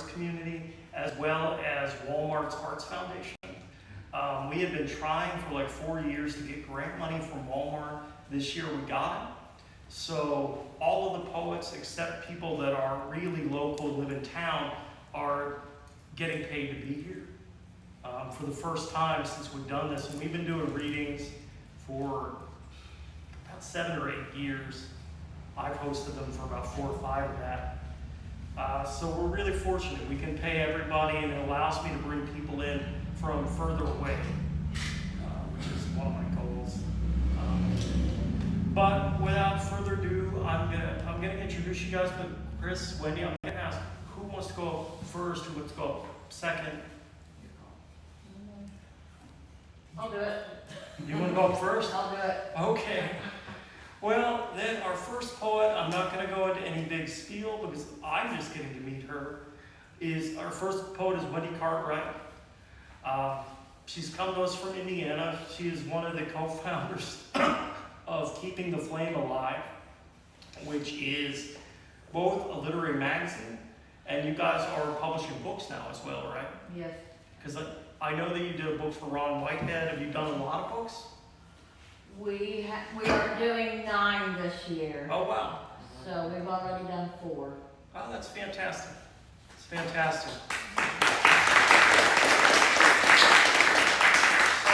community, as well as Walmart's Arts Foundation. We had been trying for like 4 years to get grant money from Walmart. This year we got it. So all of the poets, except people that are really local, live in town, are getting paid to be here. For the first time since we've done this, and we've been doing readings for about 7 or 8 years. I've hosted them for about 4 or 5 of that. So we're really fortunate. We can pay everybody, and it allows me to bring people in from further away, which is one of my goals. But without further ado, I'm gonna introduce you guys. But Chris, Wendy, I'm gonna ask who wants to go first, who wants to go second. I'll do it. You want to go first? I'll do it. Okay. Well, then our first poet, I'm not going to go into any big spiel because I'm just getting to meet her, our first poet is Wendy Cartwright. She's come to us from Indiana. She is one of the co-founders of Keeping the Flame Alive, which is both a literary magazine, and you guys are publishing books now as well, right? Yes. Because I know that you did a book for Ron Whitehead. Have you done a lot of books? We are doing 9 this year. Oh, wow. So we've already done 4. Oh, that's fantastic. It's fantastic. So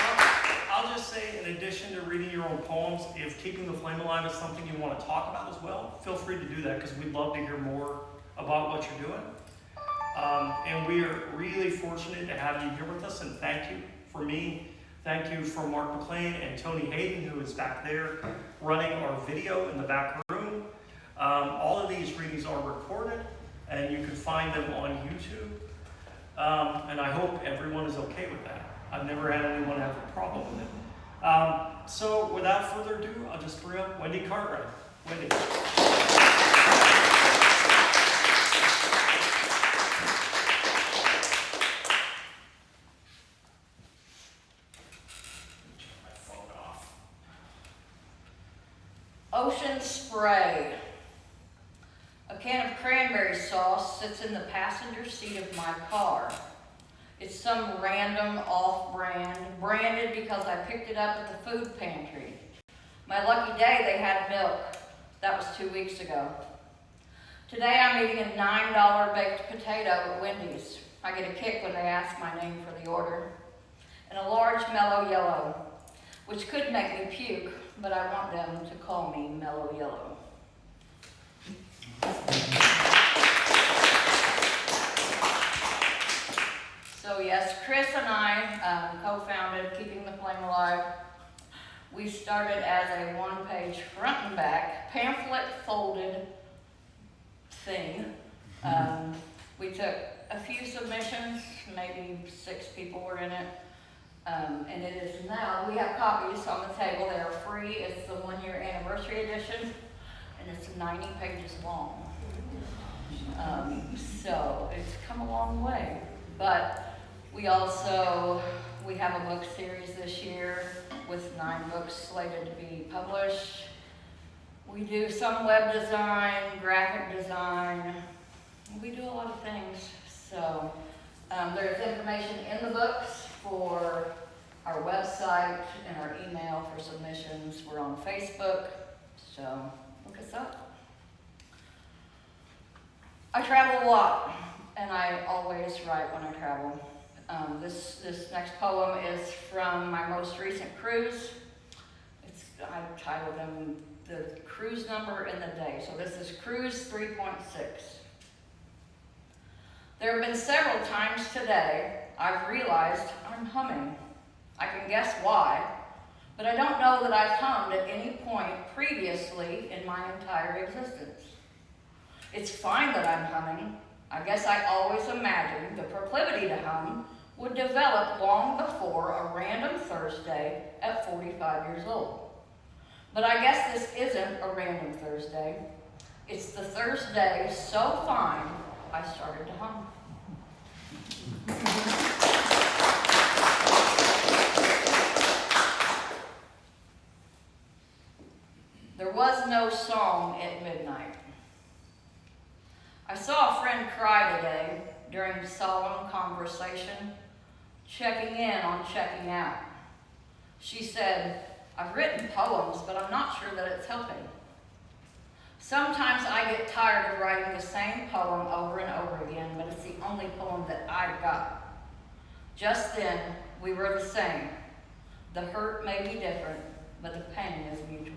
I'll just say, in addition to reading your own poems, if Keeping the Flame Alive is something you want to talk about as well, feel free to do that because we'd love to hear more about what you're doing. And we are really fortunate to have you here with us, and thank you for me. Thank you for Mark McLean and Tony Hayden, who is back there running our video in the back room. All of these readings are recorded, and you can find them on YouTube. And I hope everyone is okay with that. I've never had anyone have a problem with it. So without further ado, I'll just bring up Wendy Cartwright. Wendy. Ocean spray. A can of cranberry sauce sits in the passenger seat of my car. It's some random off-brand, branded because I picked it up at the food pantry. My lucky day, they had milk. That was 2 weeks ago. Today I'm eating a $9 baked potato at Wendy's. I get a kick when they ask my name for the order. And a large mellow yellow, which could make me puke, but I want them to call me Mellow Yellow. So yes, Chris and I co-founded Keeping the Flame Alive. We started as a 1-page front and back pamphlet folded thing. We took a few submissions, maybe 6 people were in it. And it is now, we have copies on the table. They are free. It's the 1-year anniversary edition, and it's 90 pages long. So it's come a long way. But we have a book series this year with 9 books slated to be published. We do some web design, graphic design. We do a lot of things. So there's information in the books for our website and our email for submissions. We're on Facebook, so look us up. I travel a lot, and I always write when I travel. This next poem is from my most recent cruise. I titled them the cruise number and the day. So this is cruise 3.6. There have been several times today I've realized I'm humming. I can guess why, but I don't know that I've hummed at any point previously in my entire existence. It's fine that I'm humming. I guess I always imagined the proclivity to hum would develop long before a random Thursday at 45 years old. But I guess this isn't a random Thursday. It's the Thursday so fine I started to hum. There was no song at midnight. I saw a friend cry today, during solemn conversation, checking in on checking out. She said, "I've written poems, but I'm not sure that it's helping. Sometimes I get tired of writing the same poem over and over again, but it's the only poem that I've got." Just then, we were the same. The hurt may be different, but the pain is mutual.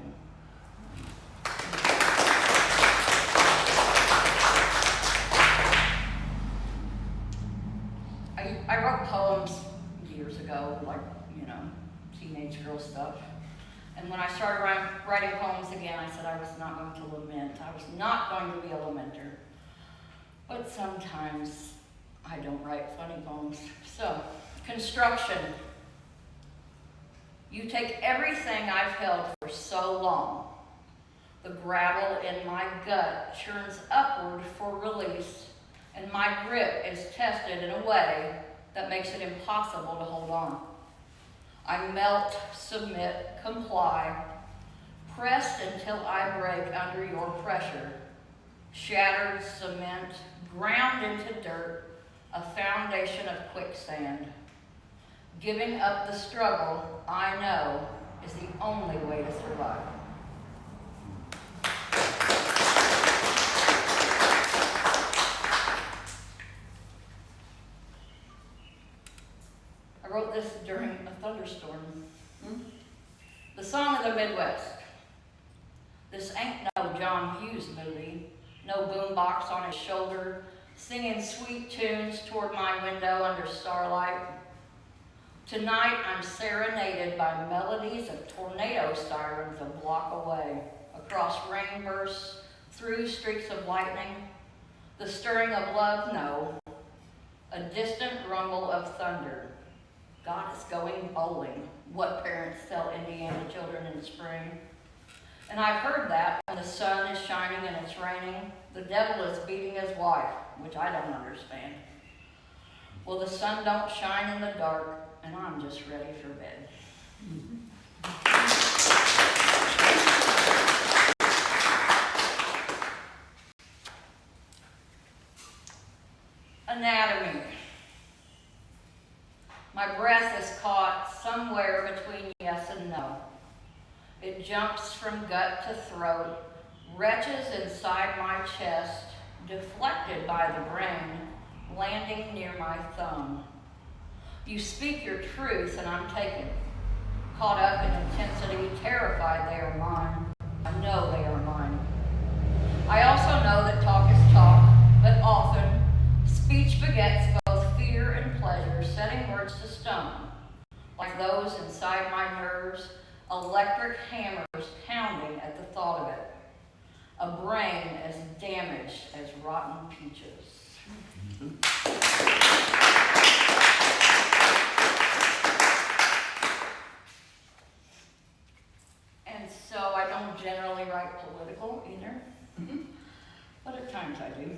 I wrote poems years ago, like, teenage girl stuff. And when I started writing poems again, I said I was not going to lament. I was not going to be a lamenter. But sometimes I don't write funny poems. So, construction. You take everything I've held for so long. The gravel in my gut churns upward for release, and my grip is tested in a way that makes it impossible to hold on. I melt, submit, comply, pressed until I break under your pressure. Shattered cement, ground into dirt, a foundation of quicksand. Giving up the struggle, I know, is the only way to survive. I wrote this during a thunderstorm. The song of the Midwest. This ain't no John Hughes movie, no boombox on his shoulder, singing sweet tunes toward my window under starlight. Tonight I'm serenaded by melodies of tornado sirens a block away, across rain bursts, through streaks of lightning. The stirring of love, no, a distant rumble of thunder. God is going bowling, what parents tell Indiana children in the spring. And I've heard that when the sun is shining and it's raining, the devil is beating his wife, which I don't understand. Well, the sun don't shine in the dark, and I'm just ready for bed. Anatomy. My breath is caught somewhere between yes and no. It jumps from gut to throat, retches inside my chest, deflected by the brain, landing near my thumb. You speak your truth and I'm taken, caught up in intensity, terrified they are mine. I know they are mine. I also know that talk is talk, but often speech begets both fear and pleasure, setting words to stone, like those inside my nerves, electric hammers pounding at the thought of it. A brain as damaged as rotten peaches. And so I don't generally write political either, but at times I do.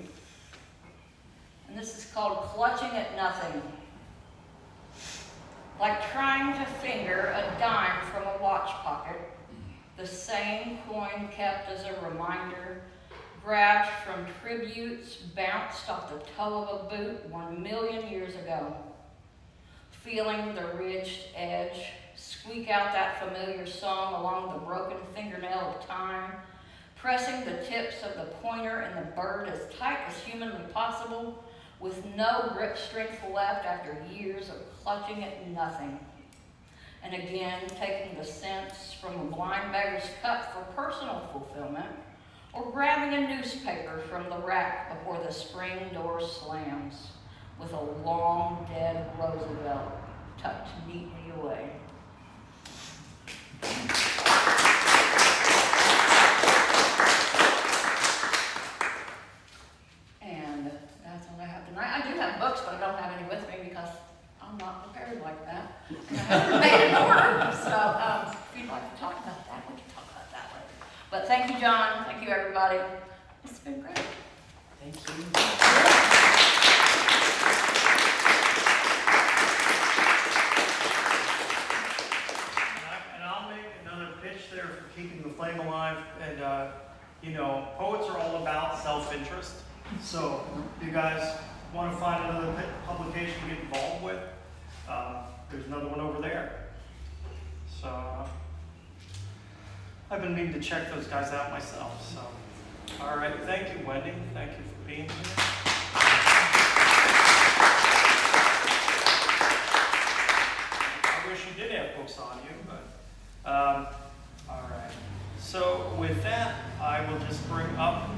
And this is called Clutching at Nothing. Like trying to finger a dime from a watch pocket, the same coin kept as a reminder, grabbed from tributes, bounced off the toe of a boot 1,000,000 years ago. Feeling the ridged edge, squeak out that familiar song along the broken fingernail of time, pressing the tips of the pointer and the bird as tight as humanly possible, with no grip strength left after years of clutching at nothing. And again, taking the sense from a blind beggar's cup for personal fulfillment, or grabbing a newspaper from the rack before the spring door slams, with a long dead Roosevelt tucked neatly away. And that's all I have tonight. I do have books, but I don't have any with me because I'm not prepared like that. And I haven't made an order. So if you'd like to talk about that, we can talk about that later. But thank you, John. Thank you, everybody. It's been great. Thank you. And I'll make another pitch there for keeping the flame alive. And, poets are all about self-interest. So you guys want to find another publication to get involved with, there's another one over there. So I've been meaning to check those guys out myself. So, all right, thank you, Wendy. Thank you for being here. I wish you did have books on you, but all right. So with that, I will just bring up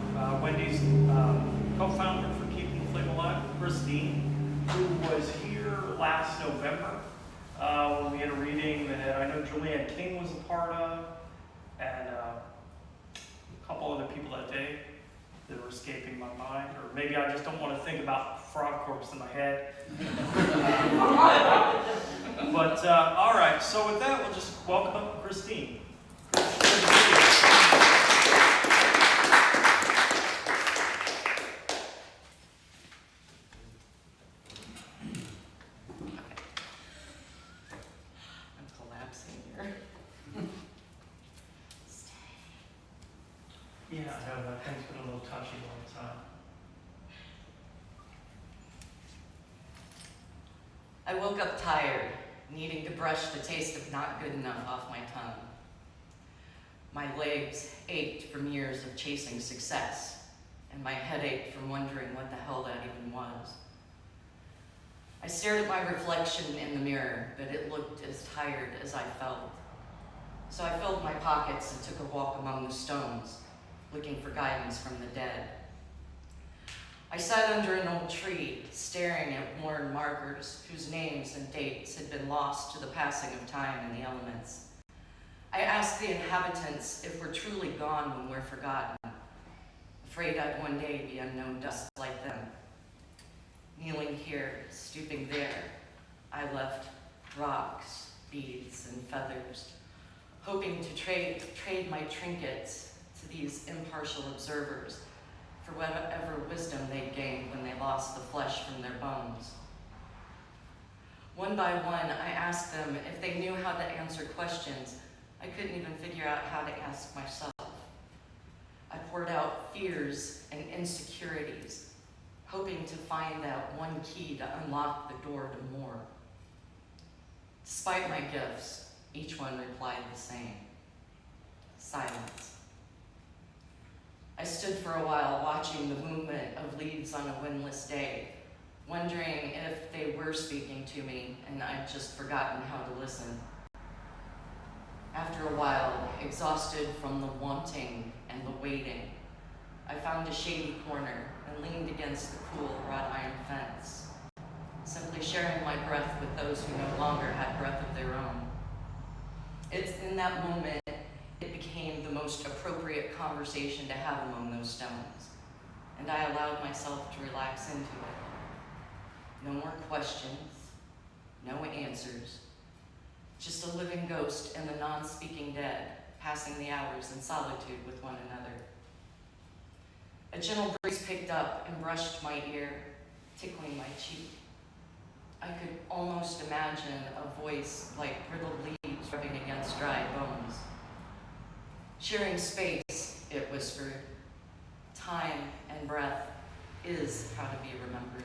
Wendy's co-founder for Keeping the Flame Alive, Christine, who was here last November when we had a reading that I know Julianne King was a part of, and a couple other people that day that were escaping my mind, or maybe I just don't want to think about Frog Corpse in my head. But all right, so with that, we'll just welcome up Christine. Yeah, I know that thing's been a little touchy all the time. I woke up tired, needing to brush the taste of not good enough off my tongue. My legs ached from years of chasing success, and my head ached from wondering what the hell that even was. I stared at my reflection in the mirror, but it looked as tired as I felt. So I filled my pockets and took a walk among the stones, looking for guidance from the dead. I sat under an old tree, staring at worn markers whose names and dates had been lost to the passing of time and the elements. I asked the inhabitants if we're truly gone when we're forgotten, afraid I'd one day be unknown dust like them. Kneeling here, stooping there, I left rocks, beads, and feathers, hoping to trade my trinkets to these impartial observers for whatever wisdom they'd gained when they lost the flesh from their bones. One by one, I asked them if they knew how to answer questions I couldn't even figure out how to ask myself. I poured out fears and insecurities, hoping to find that one key to unlock the door to more. Despite my gifts, each one replied the same: silence. I stood for a while watching the movement of leaves on a windless day, wondering if they were speaking to me and I'd just forgotten how to listen. After a while, exhausted from the wanting and the waiting, I found a shady corner and leaned against the cool wrought iron fence, simply sharing my breath with those who no longer had breath of their own. It's in that moment it became the most appropriate conversation to have among those stones, and I allowed myself to relax into it. No more questions, no answers, just a living ghost and the non-speaking dead, passing the hours in solitude with one another. A gentle breeze picked up and brushed my ear, tickling my cheek. I could almost imagine a voice like brittle leaves rubbing against dry bones. Sharing space, it whispered. Time and breath is how to be remembered,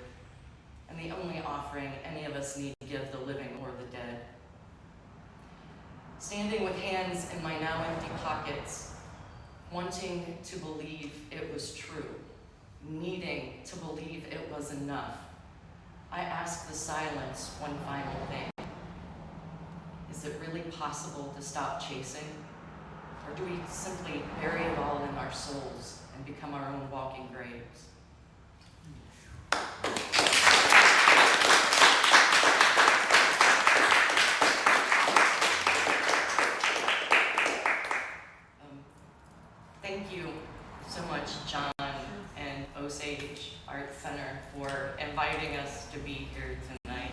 and the only offering any of us need to give the living or the dead. Standing with hands in my now empty pockets, wanting to believe it was true, needing to believe it was enough, I asked the silence one final thing. Is it really possible to stop chasing? Or do we simply bury it all in our souls and become our own walking graves? Thank you so much, John and Osage Art Center, for inviting us to be here tonight.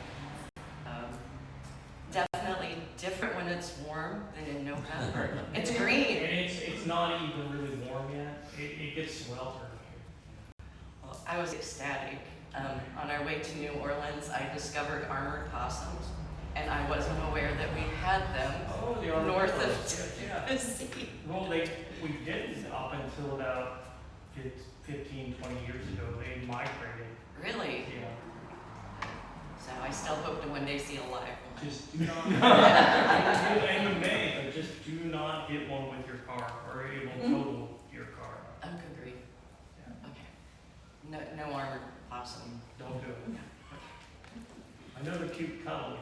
Definitely different when it's warm than in November. It's green. And it's not even really warm yet. It gets sweltering here. Well, I was ecstatic. On our way to New Orleans, I discovered armored possums, and I wasn't aware that we had them north of Tennessee. Well, we didn't up until about kids 15, 20 years ago, they migrated. Really? Yeah. So I still hope to one day see a live one. Just do not, and you may, but just do not get one with your car, or it will total your car. Oh, good grief. Yeah. Okay. No armored possum. Don't do it. I know they're cute cuddly.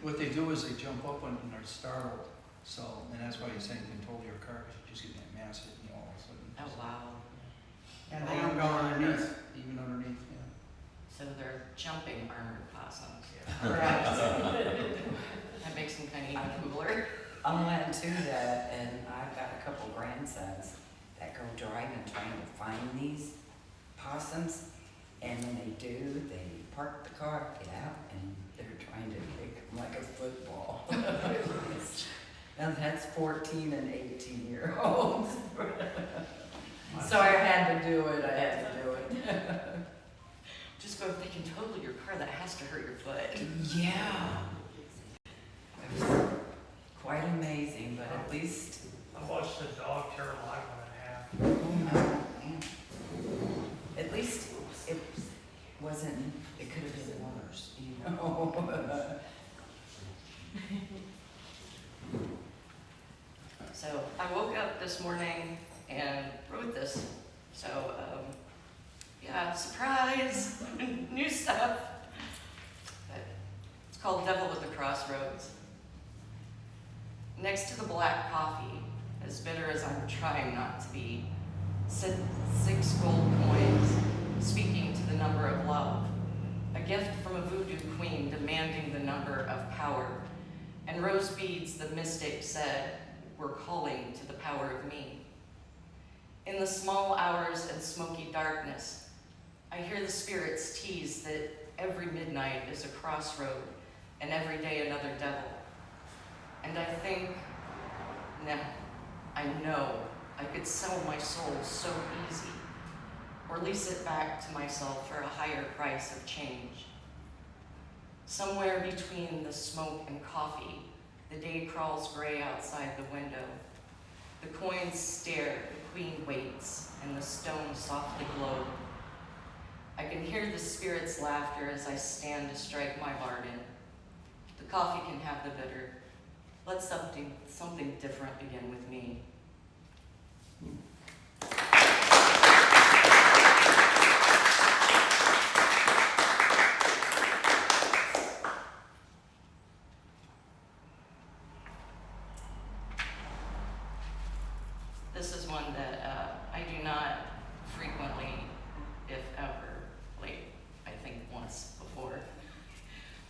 What they do is they jump up when they're startled, so, and that's why you're saying control your car, because you just get that massive, all of a sudden. Oh, wow. And They they don't don't go go underneath, even underneath, yeah. So they're jumping armored possums. Right. That makes them kind of even cooler. I went to that and I've got a couple grandsons that go driving trying to find these possums. And when they do, they park the car, get out, and they're trying to kick them like a football. And that's 14 and 18-year-olds. So I had to do it, I had to do it. Just go, if they can total your car, that has to hurt your foot. Yeah. It was quite amazing, but at least, I watched a dog tear a live one in half. at least it wasn't, it could have been worse, you know? So I woke up this morning and wrote this. So, yeah, surprise, new stuff. But it's called Devil at the Crossroads. Next to the black coffee, as bitter as I'm trying not to be, sit 6 gold coins, speaking to the number of love. A gift from a voodoo queen demanding the number of power. And rose beads, the mystic said, were calling to the power of me. In the small hours and smoky darkness, I hear the spirits tease that every midnight is a crossroad and every day another devil. And I think, nah, I know I could sell my soul so easy, or lease it back to myself for a higher price of change. Somewhere between the smoke and coffee, the day crawls gray outside the window. The coins stare, the queen waits, and the stones softly glow. I can hear the spirit's laughter as I stand to strike my bargain. The coffee can have the bitter. Let something different begin with me. This is one that I do not frequently, if ever, late, I think once before,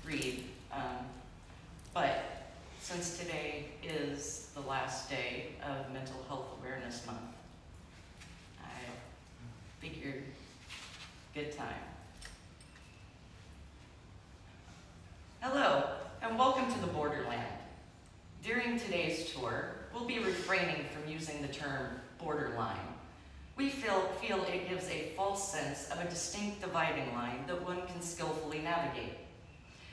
read. But since today is the last day of Mental Health Awareness Month, I figured good time. Hello, and welcome to the Borderland. During today's tour, we'll be refraining from using the term borderline. We feel it gives a false sense of a distinct dividing line that one can skillfully navigate.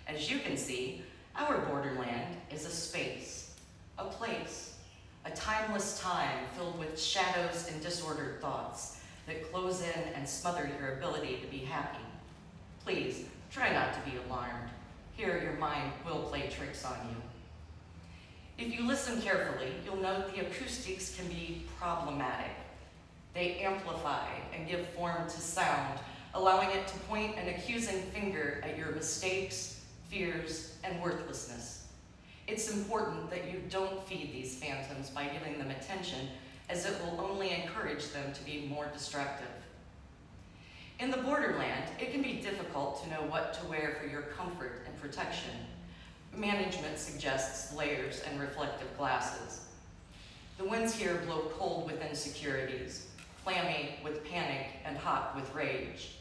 As you can see, our borderland is a space, a place, a timeless time filled with shadows and disordered thoughts that close in and smother your ability to be happy. Please, try not to be alarmed. Here, your mind will play tricks on you. If you listen carefully, you'll note the acoustics can be problematic. They amplify and give form to sound, allowing it to point an accusing finger at your mistakes, fears, and worthlessness. It's important that you don't feed these phantoms by giving them attention, as it will only encourage them to be more destructive. In the borderland, it can be difficult to know what to wear for your comfort and protection. Management suggests layers and reflective glasses. The winds here blow cold with insecurities, clammy with panic, and hot with rage.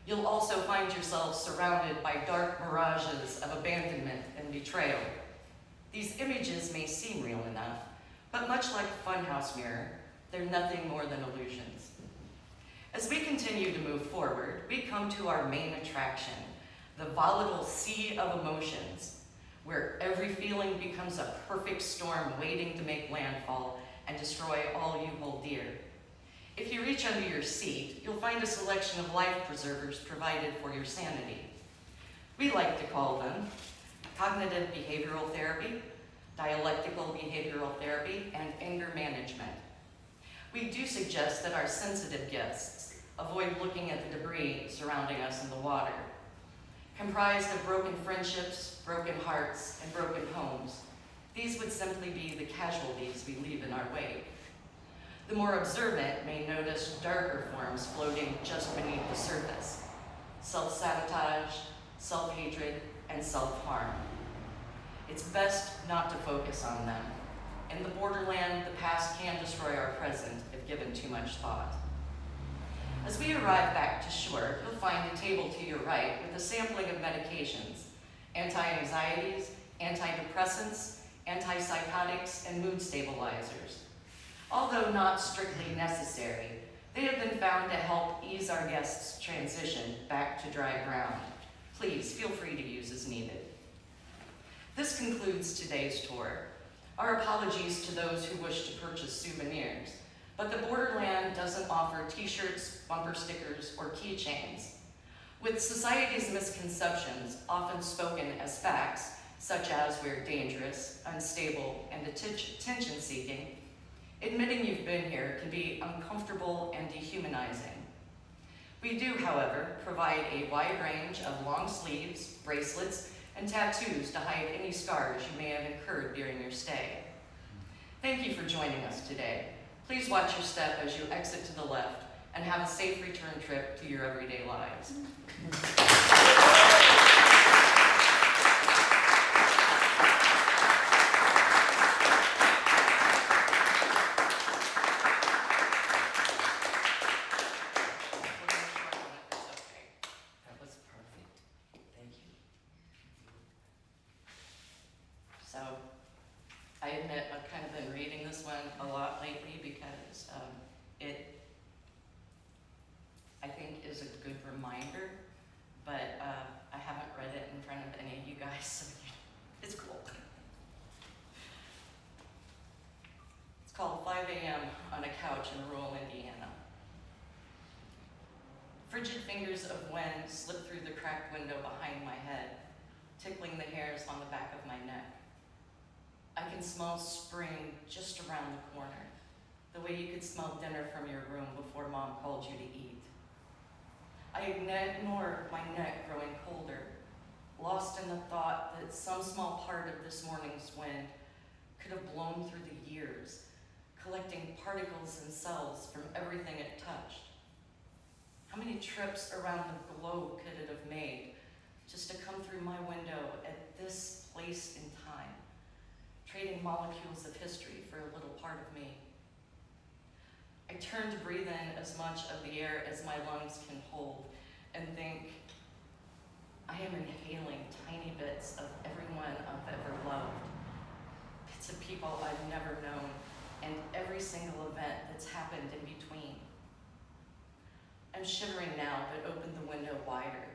You'll also find yourself surrounded by dark mirages of abandonment and betrayal. These images may seem real enough, but much like a funhouse mirror, they're nothing more than illusions. As we continue to move forward, we come to our main attraction, the volatile sea of emotions, where every feeling becomes a perfect storm waiting to make landfall and destroy all you hold dear. If you reach under your seat, you'll find a selection of life preservers provided for your sanity. We like to call them cognitive behavioral therapy, dialectical behavioral therapy, and anger management. We do suggest that our sensitive guests avoid looking at the debris surrounding us in the water. Comprised of broken friendships, broken hearts, and broken homes, these would simply be the casualties we leave in our wake. The more observant may notice darker forms floating just beneath the surface: self-sabotage, self-hatred, and self-harm. It's best not to focus on them. In the borderland, the past can destroy our present if given too much thought. As we arrive back to shore, you'll find a table to your right with a sampling of medications: anti-anxieties, antidepressants, antipsychotics, and mood stabilizers. Although not strictly necessary, they have been found to help ease our guests' transition back to dry ground. Please feel free to use as needed. This concludes today's tour. Our apologies to those who wish to purchase souvenirs, but the Borderland doesn't offer t-shirts, bumper stickers, or keychains. With society's misconceptions often spoken as facts, such as we're dangerous, unstable, and attention-seeking, admitting you've been here can be uncomfortable and dehumanizing. We do, however, provide a wide range of long sleeves, bracelets, and tattoos to hide any scars you may have incurred during your stay. Thank you for joining us today. Please watch your step as you exit to the left, and have a safe return trip to your everyday lives. That was perfect. Thank you. So, I admit I've kind of been reading this one a lot lately because it, I think, is a good reminder, but I haven't read it in front of any of you guys, so it's cool. It's called 5 a.m. on a couch in rural Indiana. Frigid fingers of wind slip through the cracked window behind my head, tickling the hairs on the back of my neck. I can smell spring just around the corner, the way you could smell dinner from your room before Mom called you to eat. I ignore my neck growing colder, lost in the thought that some small part of this morning's wind could have blown through the years, collecting particles and cells from everything it touched. How many trips around the globe could it have made just to come through my window at this place in time, trading molecules of history for a little part of me? I turn to breathe in as much of the air as my lungs can hold and think, I am inhaling tiny bits of everyone I've ever loved, bits of people I've never known, and every single event that's happened in between. I'm shivering now, but open the window wider,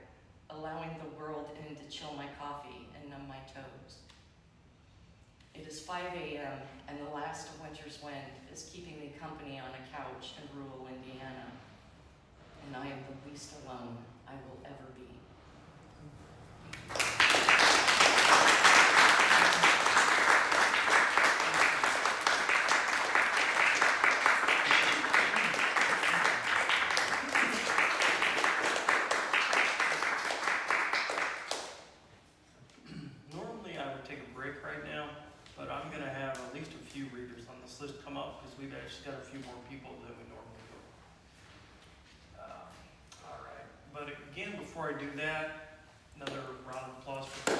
allowing the world in to chill my coffee and numb my toes. It is 5 a.m. and the last of winter's wind is keeping me company on a couch in rural Indiana, and I am the least alone I will ever be. Normally I would take a break right now, but I'm gonna have at least a few readers on this list come up because we've actually got a few more people than we normally do. All right, but again, before I do that, another round of applause for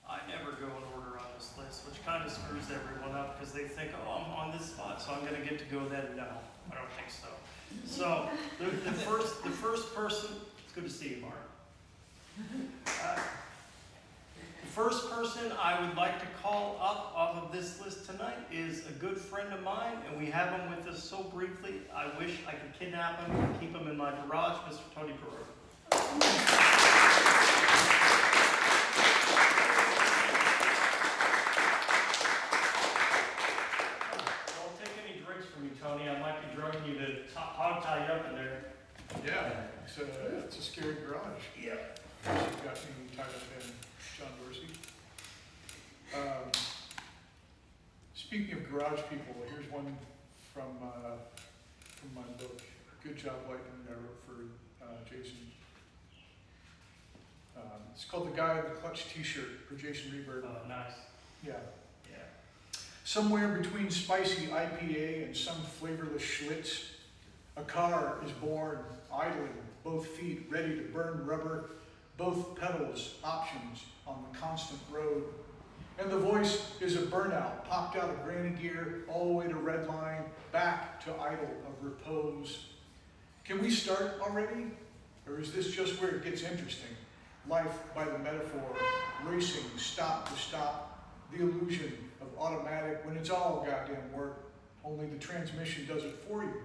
I never go in order on this list, which kind of screws everyone up because they think, oh, I'm on this spot, so I'm gonna get to go then. No, I don't think so. So the first person, it's good to see you, Mark. The first person I would like to call up off of this list tonight is a good friend of mine, and we have him with us so briefly, I wish I could kidnap him and keep him in my garage, Mr. Tony Perot. Speaking of garage people, here's one from my book. Good Job Lightning that I wrote for Jason. It's called The Guy in the Clutch T-shirt for Jason Reberg. Oh, nice. Yeah. Yeah. Somewhere between spicy IPA and some flavorless Schlitz, a car is born, idling, both feet ready to burn rubber, both pedals options on the constant road. And the voice is a burnout, popped out of granny gear, all the way to red line, back to idle of repose. Can we start already? Or is this just where it gets interesting? Life by the metaphor, racing stop to stop, the illusion of automatic when it's all goddamn work, only the transmission does it for you.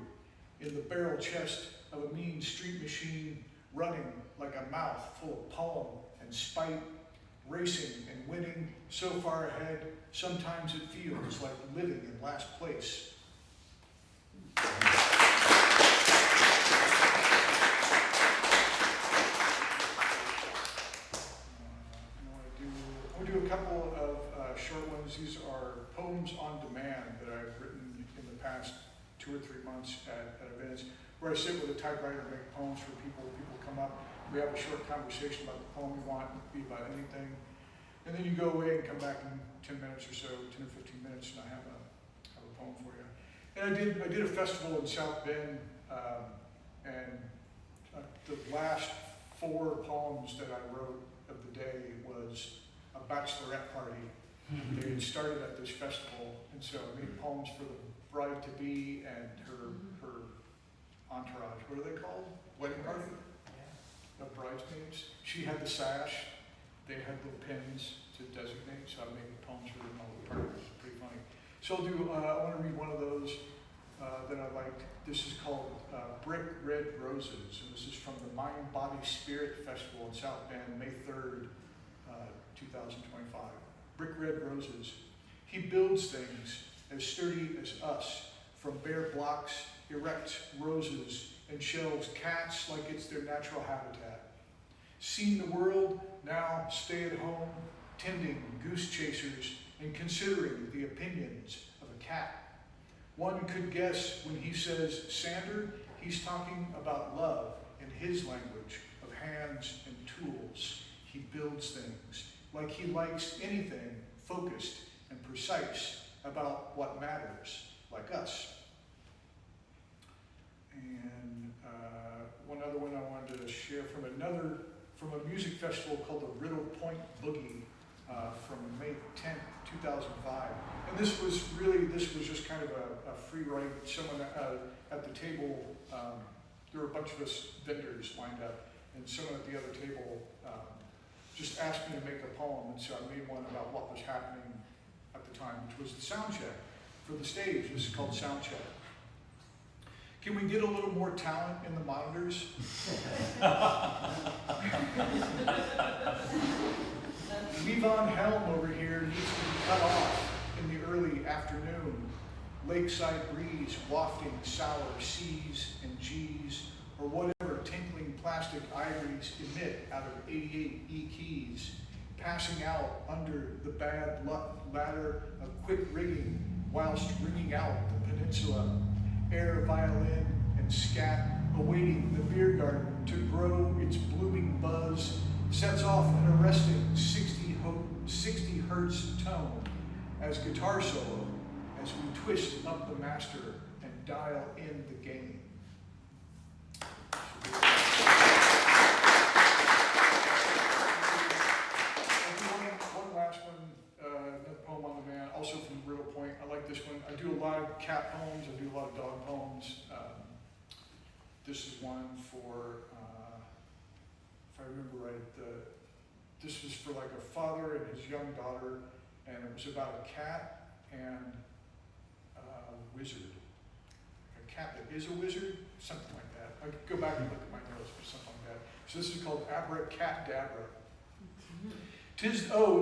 In the barrel chest of a mean street machine, running like a mouth full of poem and spite, racing and winning so far ahead, sometimes it feels like living in last place. I want to do a couple of short ones. These are poems on demand that I've written in the past 2 or 3 months at events, where I sit with a typewriter and make poems for people. People come up, we have a short conversation about the poem we want, it could be about anything. And then you go away and come back in 10 minutes or so, 10 or 15 minutes, and I have a poem for you. And I did a festival in South Bend, and the last 4 poems that I wrote of the day was a bachelorette party. They had started at this festival, and so I made poems for the bride-to-be and her entourage. What are they called? Wedding party? The bridesmaids. She had the sash. They had the pins to designate, so I made poems for them all the party. It was pretty funny. So I want to read one of those that I liked. This is called Brick Red Roses, and this is from the Mind, Body, Spirit Festival in South Bend, May 3rd, 2025. Brick Red Roses. He builds things as sturdy as us, from bare blocks, erects roses, and shelves cats like it's their natural habitat. Seen the world, now stay at home, tending goose chasers and considering the opinions of a cat. One could guess when he says Sander, he's talking about love in his language of hands and tools. He builds things like he likes anything focused and precise about what matters, like us. And one other one I wanted to share from a music festival called the Riddle Point Boogie from May 10th, 2005. And this was just kind of a free write. Someone at the table, there were a bunch of us vendors lined up, and someone at the other table just asked me to make a poem, and so I made one about what was happening at the time, which was the sound check for the stage. This is called Sound Check. Can we get a little more talent in the monitors? Levon Helm over here needs to be cut off in the early afternoon. Lakeside breeze wafting sour C's and G's, or whatever tinkling plastic ivories emit out of 88 E keys, passing out under the bad luck ladder of quick rigging whilst ringing out the peninsula. Air violin and scat awaiting the beer garden to grow its blooming buzz, sets off an arresting 60 hertz tone as guitar solo as we twist up the master and dial in the gain. One last one, another poem on demand, also from Riddle Point. I like this one. I do a lot of cat poems, I do a lot of dog poems. This is one for, if I remember right, this was for like a father and his young daughter, and it was about a cat and a wizard. A cat that is a wizard, something like that. I could go back and look at my notes or something like that. So this is called Abracadabra. It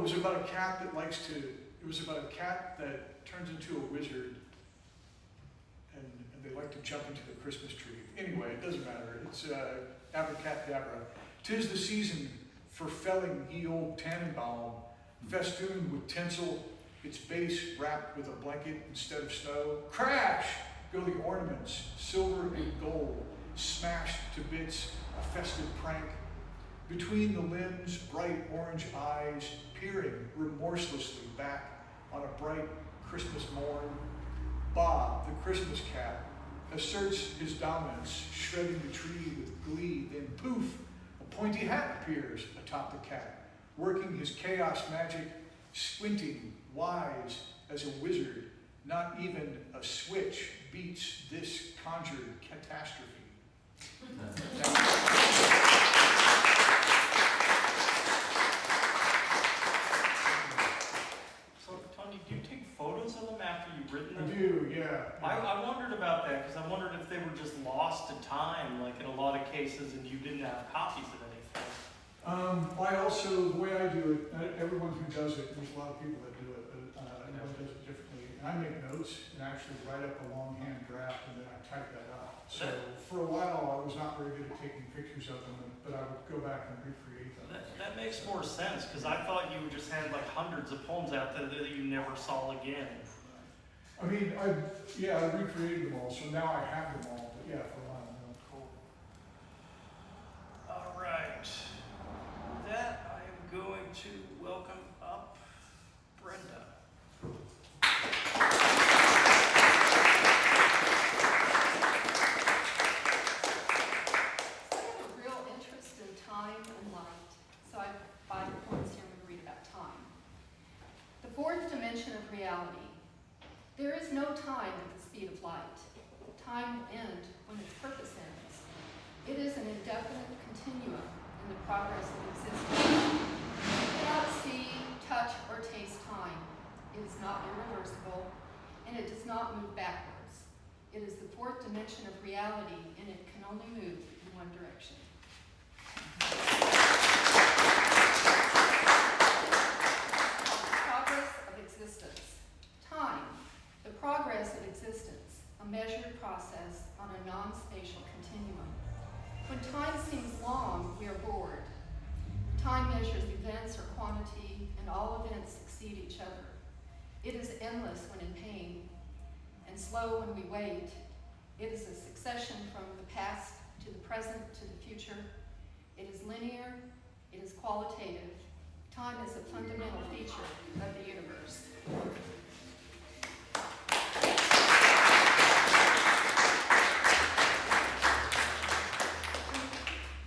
was about a cat that turns into a wizard, and they like to jump into the Christmas tree. Anyway, it doesn't matter. It's Abracadabra. 'Tis the season for felling ye old Tannenbaum, festooned with tinsel, its base wrapped with a blanket instead of snow. Crash go the ornaments, silver and gold, smashed to bits, a festive prank. Between the limbs, bright orange eyes, peering remorselessly back on a bright Christmas morn. Bob, the Christmas cat, asserts his dominance, shredding the tree with glee. Then poof, a pointy hat appears atop the cat, working his chaos magic, squinting, wise as a wizard. Not even a switch beats this conjured catastrophe. So, Tony, do you take photos of them after you've written I them? do, yeah. I wondered about that because I wondered if they were just lost to time, like in a lot of cases, and you didn't have copies of anything. I also, the way I do it, everyone who does it, there's a lot of people that do it, but everyone does it differently. And I make notes and actually write up a longhand draft and then I type that up. So for a while, I was not very good at taking pictures of them, but I would go back and recreate them. That makes more sense because I thought you just had like hundreds of poems out there that you never saw again. I mean, I recreated them all, so now I have them all, but yeah, for a while, no. Cool. All right. With that, I am going to welcome up Brenda. I have a real interest in time and light, so I have 5 points here I'm going to read about time. The fourth dimension of reality. There is no time at the speed of light. Time will end when its purpose ends. It is an indefinite continuum in the progress of existence. You cannot see, touch, or taste time. It is not irreversible, and it does not move backwards. It is the fourth dimension of reality, and it can only move in one direction. Progress of existence. Time, the progress of existence, a measured process on a non-spatial continuum. When time seems long, we are bored. Time measures events or quantity, and all events succeed each other. It is endless when in pain, and slow when we wait. It is a succession from the past to the present to the future. It is linear, it is qualitative. Time is a fundamental feature of the universe.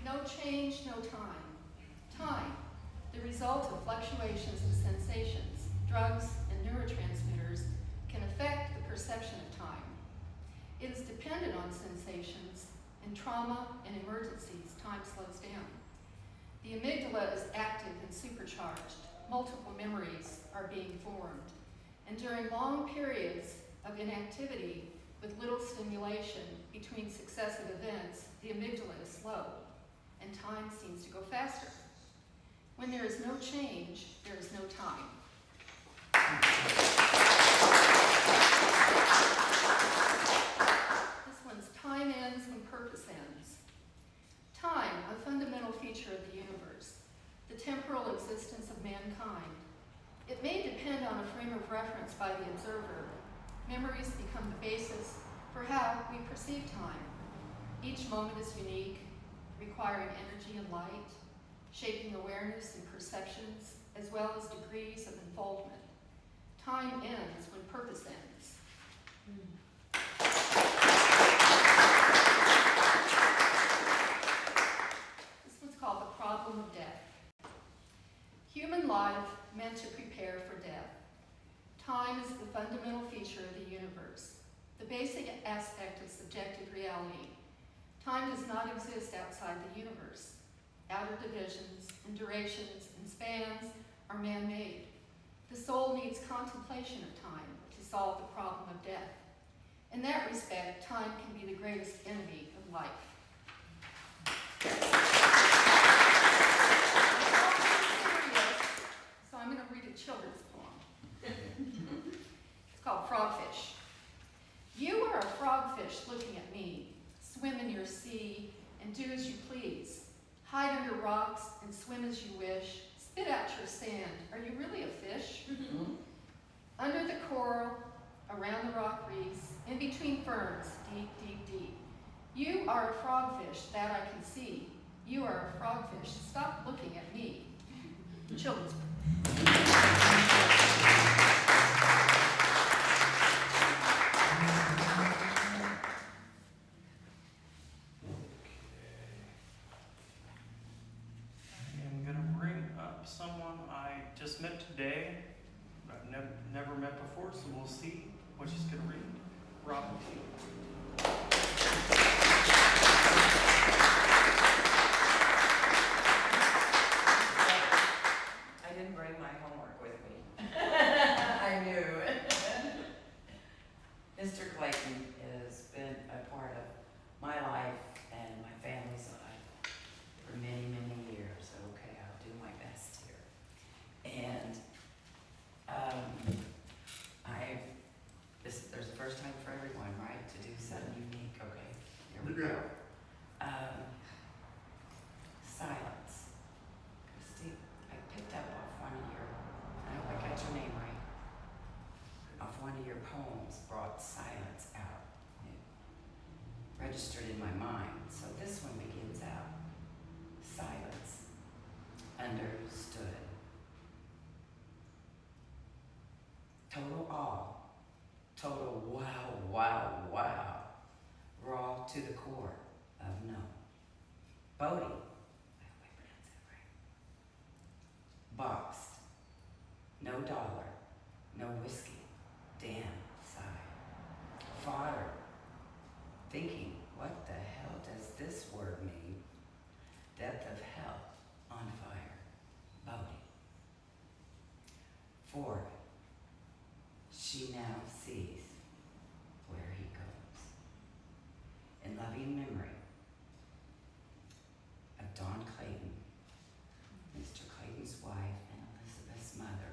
No change, no time. Time, the result of fluctuations of sensations, drugs, and neurotransmitters, can affect the perception of time. It is dependent on sensations. In trauma and emergencies, time slows down. The amygdala is active and supercharged. Multiple memories are being formed. And during long periods of inactivity with little stimulation between successive events, the amygdala is slow, and time seems to go faster. When there is no change, there is no time. This one's time ends when purpose ends. Time, a fundamental feature of the universe, the temporal existence of mankind. It may depend on a frame of reference by the observer. Memories become the basis for how we perceive time. Each moment is unique, requiring energy and light, shaping awareness and perceptions, as well as degrees of unfoldment. Time ends when purpose ends. This one's called the problem of death. Human life meant to prepare for death. Time is the fundamental feature of the universe, the basic aspect of subjective reality. Time does not exist outside the universe. Outer divisions and durations and spans are man-made. The soul needs contemplation of time to solve the problem of death. In that respect, time can be the greatest enemy of life. So I'm going to read a children's poem. It's called Frogfish. You are a frogfish looking at me. Swim in your sea and do as you please. Hide under rocks and swim as you wish. Spit out your sand. Are you really a fish? under the coral, around the rock reefs, in between ferns, deep, deep, deep. You are a frogfish, that I can see. You are a frogfish. Stop looking at me. Children's. I'm gonna bring up someone I just met today. I've never met before, so we'll see what she's gonna read. Robin Teal. I didn't bring my homework with me. I knew. Mr. Clayton has been a part of my life and my family's life for many, many years. Okay, I'll do my best here. And there's a first time for everyone, right? To do something unique. Okay, here we go. Silence. Christy, I picked up off one of your, I hope I got your name right, off one of your poems, brought silence out. It registered in my mind. So this one begins out, silence, understood. Total awe, total wow, wow, wow, raw to the core of no. Bodie, I hope I pronounced that right. Boxed, no dollar, no whiskey, damn, sigh. Fodder, thinking, what the hell does this word mean? Depth of hell, on fire, Bodie. Ford, she now sees where he goes. In loving memory of Dawn Clayton, Mr. Clayton's wife and Elizabeth's mother,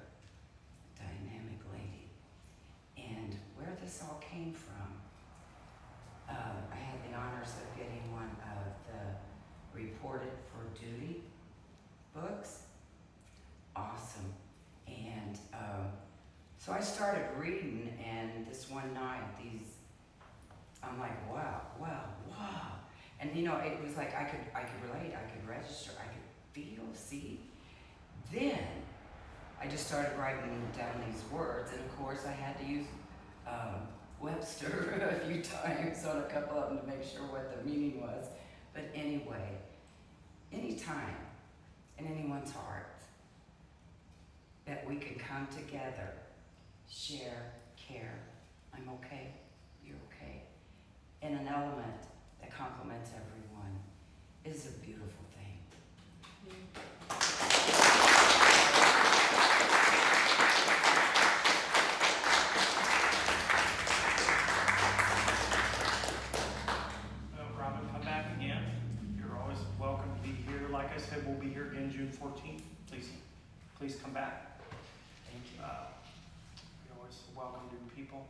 a dynamic lady. And where this all came from, I had the honors of getting one of the Reported for Duty books. Awesome. And so I started reading, and this one night, I'm like, wow, wow, wow. And you know, it was like I could relate, I could register, I could feel, see. Then I just started writing down these words, and of course I had to use Webster a few times on a couple of them to make sure what the meaning was. But anyway, anytime in anyone's heart that we can come together, share, care, I'm okay, you're okay, in an element that complements everyone is a beautiful thing. Robin, come back again. You're always welcome to be here. Like I said, we'll be here again June 14th. Please come back. Thank you. You're always welcome new people.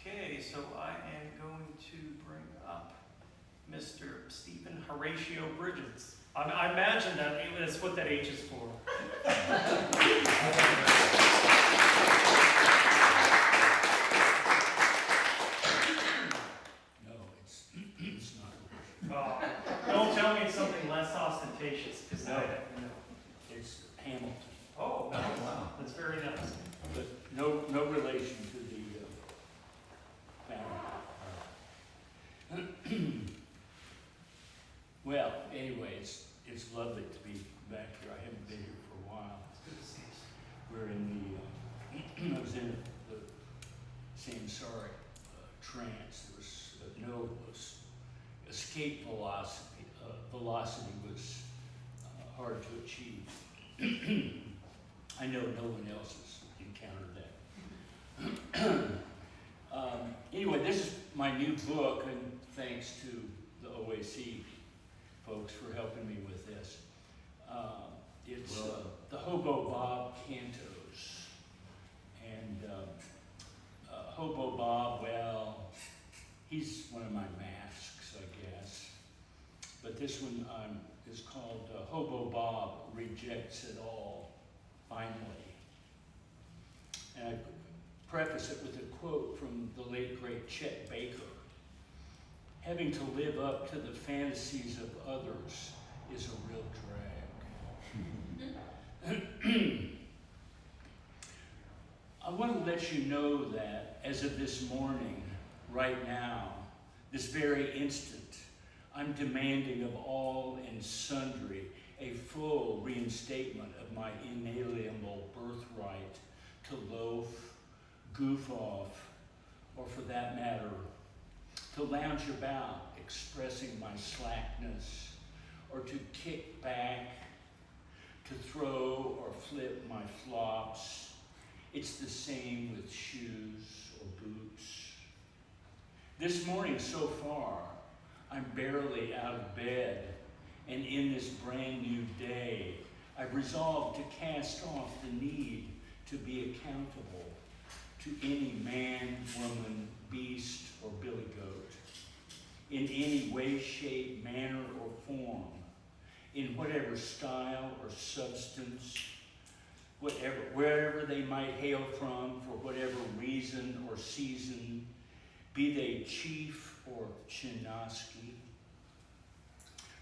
Okay, so I am going to bring up Mr. Stephen Horatio Bridges. I imagine that's what that H is for. No, it's not. Don't tell me it's something less ostentatious, because No. It's Hamilton, Oh, nice. wow. That's very nice. but no relation to the family. Well, anyway, it's lovely to be back here. I haven't been here for a while. It's good to see you. We're in the, I was in the samsaric trance. There was no escape velocity. Velocity was hard to achieve. I know no one else has encountered that. Anyway, this is my new book, and thanks to the OAC folks for helping me with this. It's the Hobo Bob Cantos. And Hobo Bob, well, he's one of my masks, I guess. But this one is called Hobo Bob Rejects It All, Finally. And I preface it with a quote from the late, great Chet Baker. Having to live up to the fantasies of others is a real drag. I want to let you know that as of this morning, right now, this very instant, I'm demanding of all and sundry a full reinstatement of my inalienable birthright to loaf, goof off, or for that matter, to lounge about expressing my slackness, or to kick back, to throw or flip my flops. It's the same with shoes or boots. This morning so far, I'm barely out of bed, and in this brand new day, I've resolved to cast off the need to be accountable to any man, woman, beast, or billy goat, in any way, shape, manner, or form, in whatever style or substance, wherever they might hail from, for whatever reason or season, be they chief or Chinaski.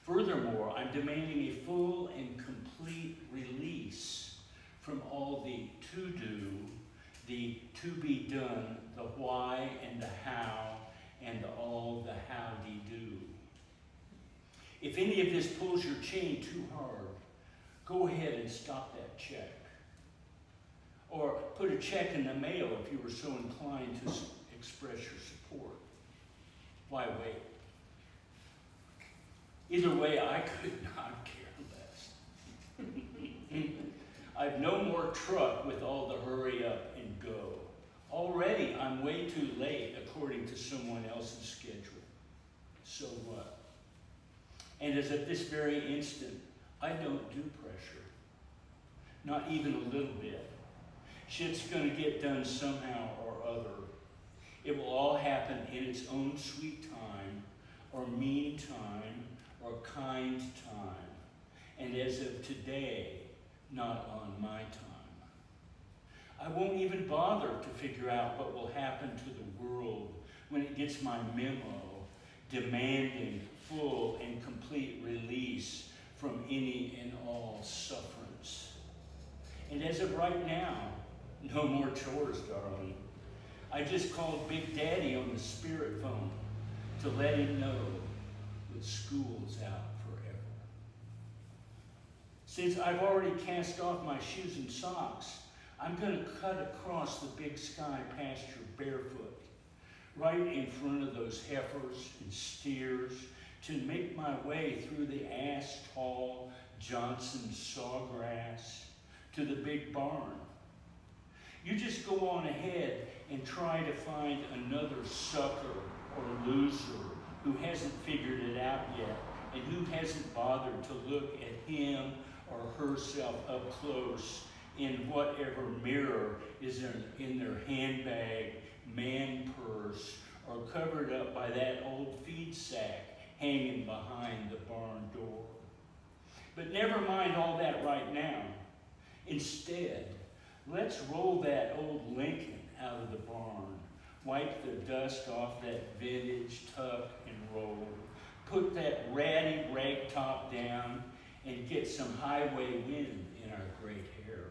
Furthermore, I'm demanding a full and complete release from all the to-do, the to-be done, the why and the how, and all the howdy-do. If any of this pulls your chain too hard, go ahead and stop that check. Or put a check in the mail if you were so inclined to express your support. Why wait? Either way, I could not care less. I've no more truck with all the hurry up and go. Already, I'm way too late according to someone else's schedule. So what? And as at this very instant, I don't do pressure. Not even a little bit. Shit's gonna get done somehow or other. It will all happen in its own sweet time, or mean time, or kind time. And as of today, not on my time. I won't even bother to figure out what will happen to the world when it gets my memo demanding full and complete release from any and all sufferance. And as of right now, no more chores, darling. I just called Big Daddy on the spirit phone to let him know that school's out forever. Since I've already cast off my shoes and socks, I'm gonna cut across the big sky pasture barefoot, right in front of those heifers and steers, to make my way through the ass-tall Johnson sawgrass to the big barn. You just go on ahead and try to find another sucker or loser who hasn't figured it out yet and who hasn't bothered to look at him or herself up close in whatever mirror is in their handbag, man purse, or covered up by that old feed sack hanging behind the barn door. But never mind all that right now. Instead, let's roll that old Lincoln out of the barn, wipe the dust off that vintage tuck and roll, put that ratty rag top down, and get some highway wind in our great hair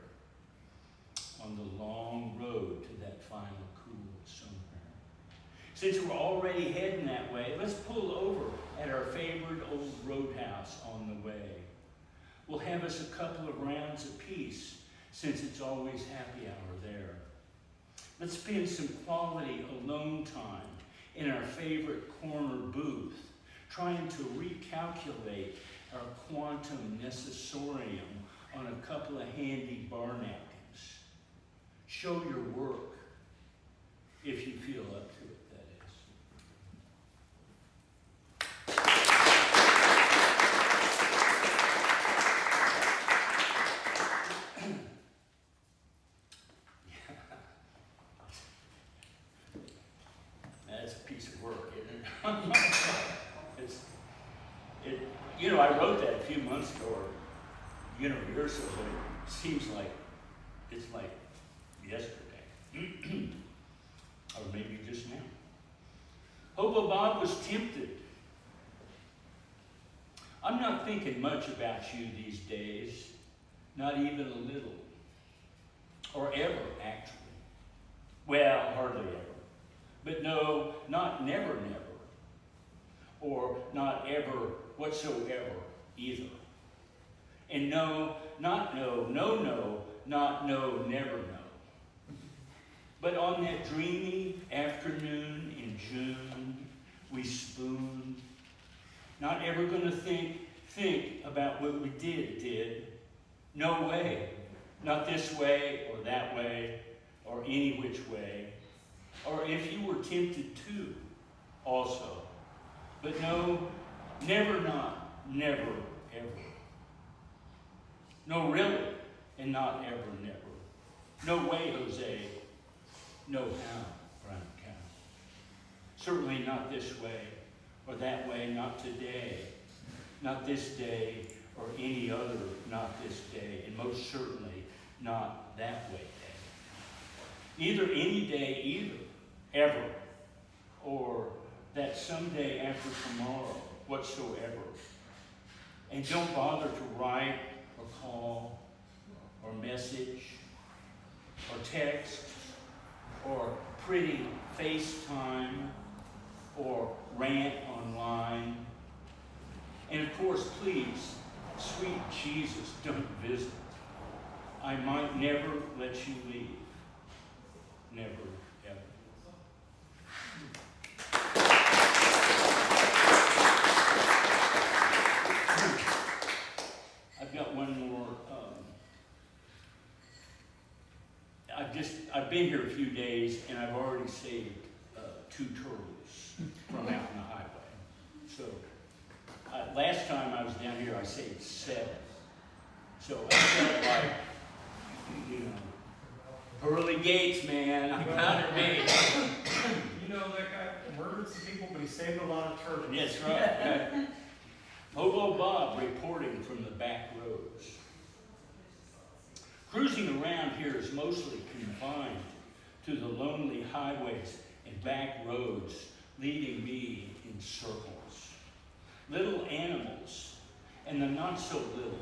on the long road to that final cool somewhere. Since we're already heading that way, let's pull over at our favorite old roadhouse on the way. We'll have us a couple of rounds apiece, since it's always happy hour there. Let's spend some quality alone time in our favorite corner booth, trying to recalculate our quantum necessorium on a couple of handy bar napkins. Show your work, if you feel up to it, that is. That's a piece of work, isn't it? I wrote that a few months ago, or years ago, but it seems like it's like yesterday. Or maybe just now. Hobo Bob was tempted. I'm not thinking much about you these days, not even a little. Or ever, actually. Well, hardly ever. But no, not never, never. Or not ever whatsoever either. And no, not no, no, no, not no, never no. But on that dreamy afternoon in June, we spooned. Not ever gonna think about what we did. No way. Not this way or that way or any which way. Or if you were tempted to, also. But no, never not, never, ever. No, really, and not ever, never. No way, Jose. No how, brown cow. Certainly not this way or that way, not today. Not this day or any other, not this day. And most certainly not that way day. Neither any day either, ever. Or that someday after tomorrow, whatsoever. And don't bother to write or call or message or text or pretty FaceTime or rant online. And of course, please, sweet Jesus, don't visit. I might never let you leave. Never, ever. I've got one more. I've been here a few days, and I've already saved 2 turtles from out in the highway. So last time I was down here, I saved 7. So I felt like, pearly gates, man. I got it made. You know, that guy murdered some people, but he saved a lot of turtles. That's right. Hobo Bob reporting from the back roads. Cruising around here is mostly confined to the lonely highways and back roads leading me in circles. Little animals, and the not so little,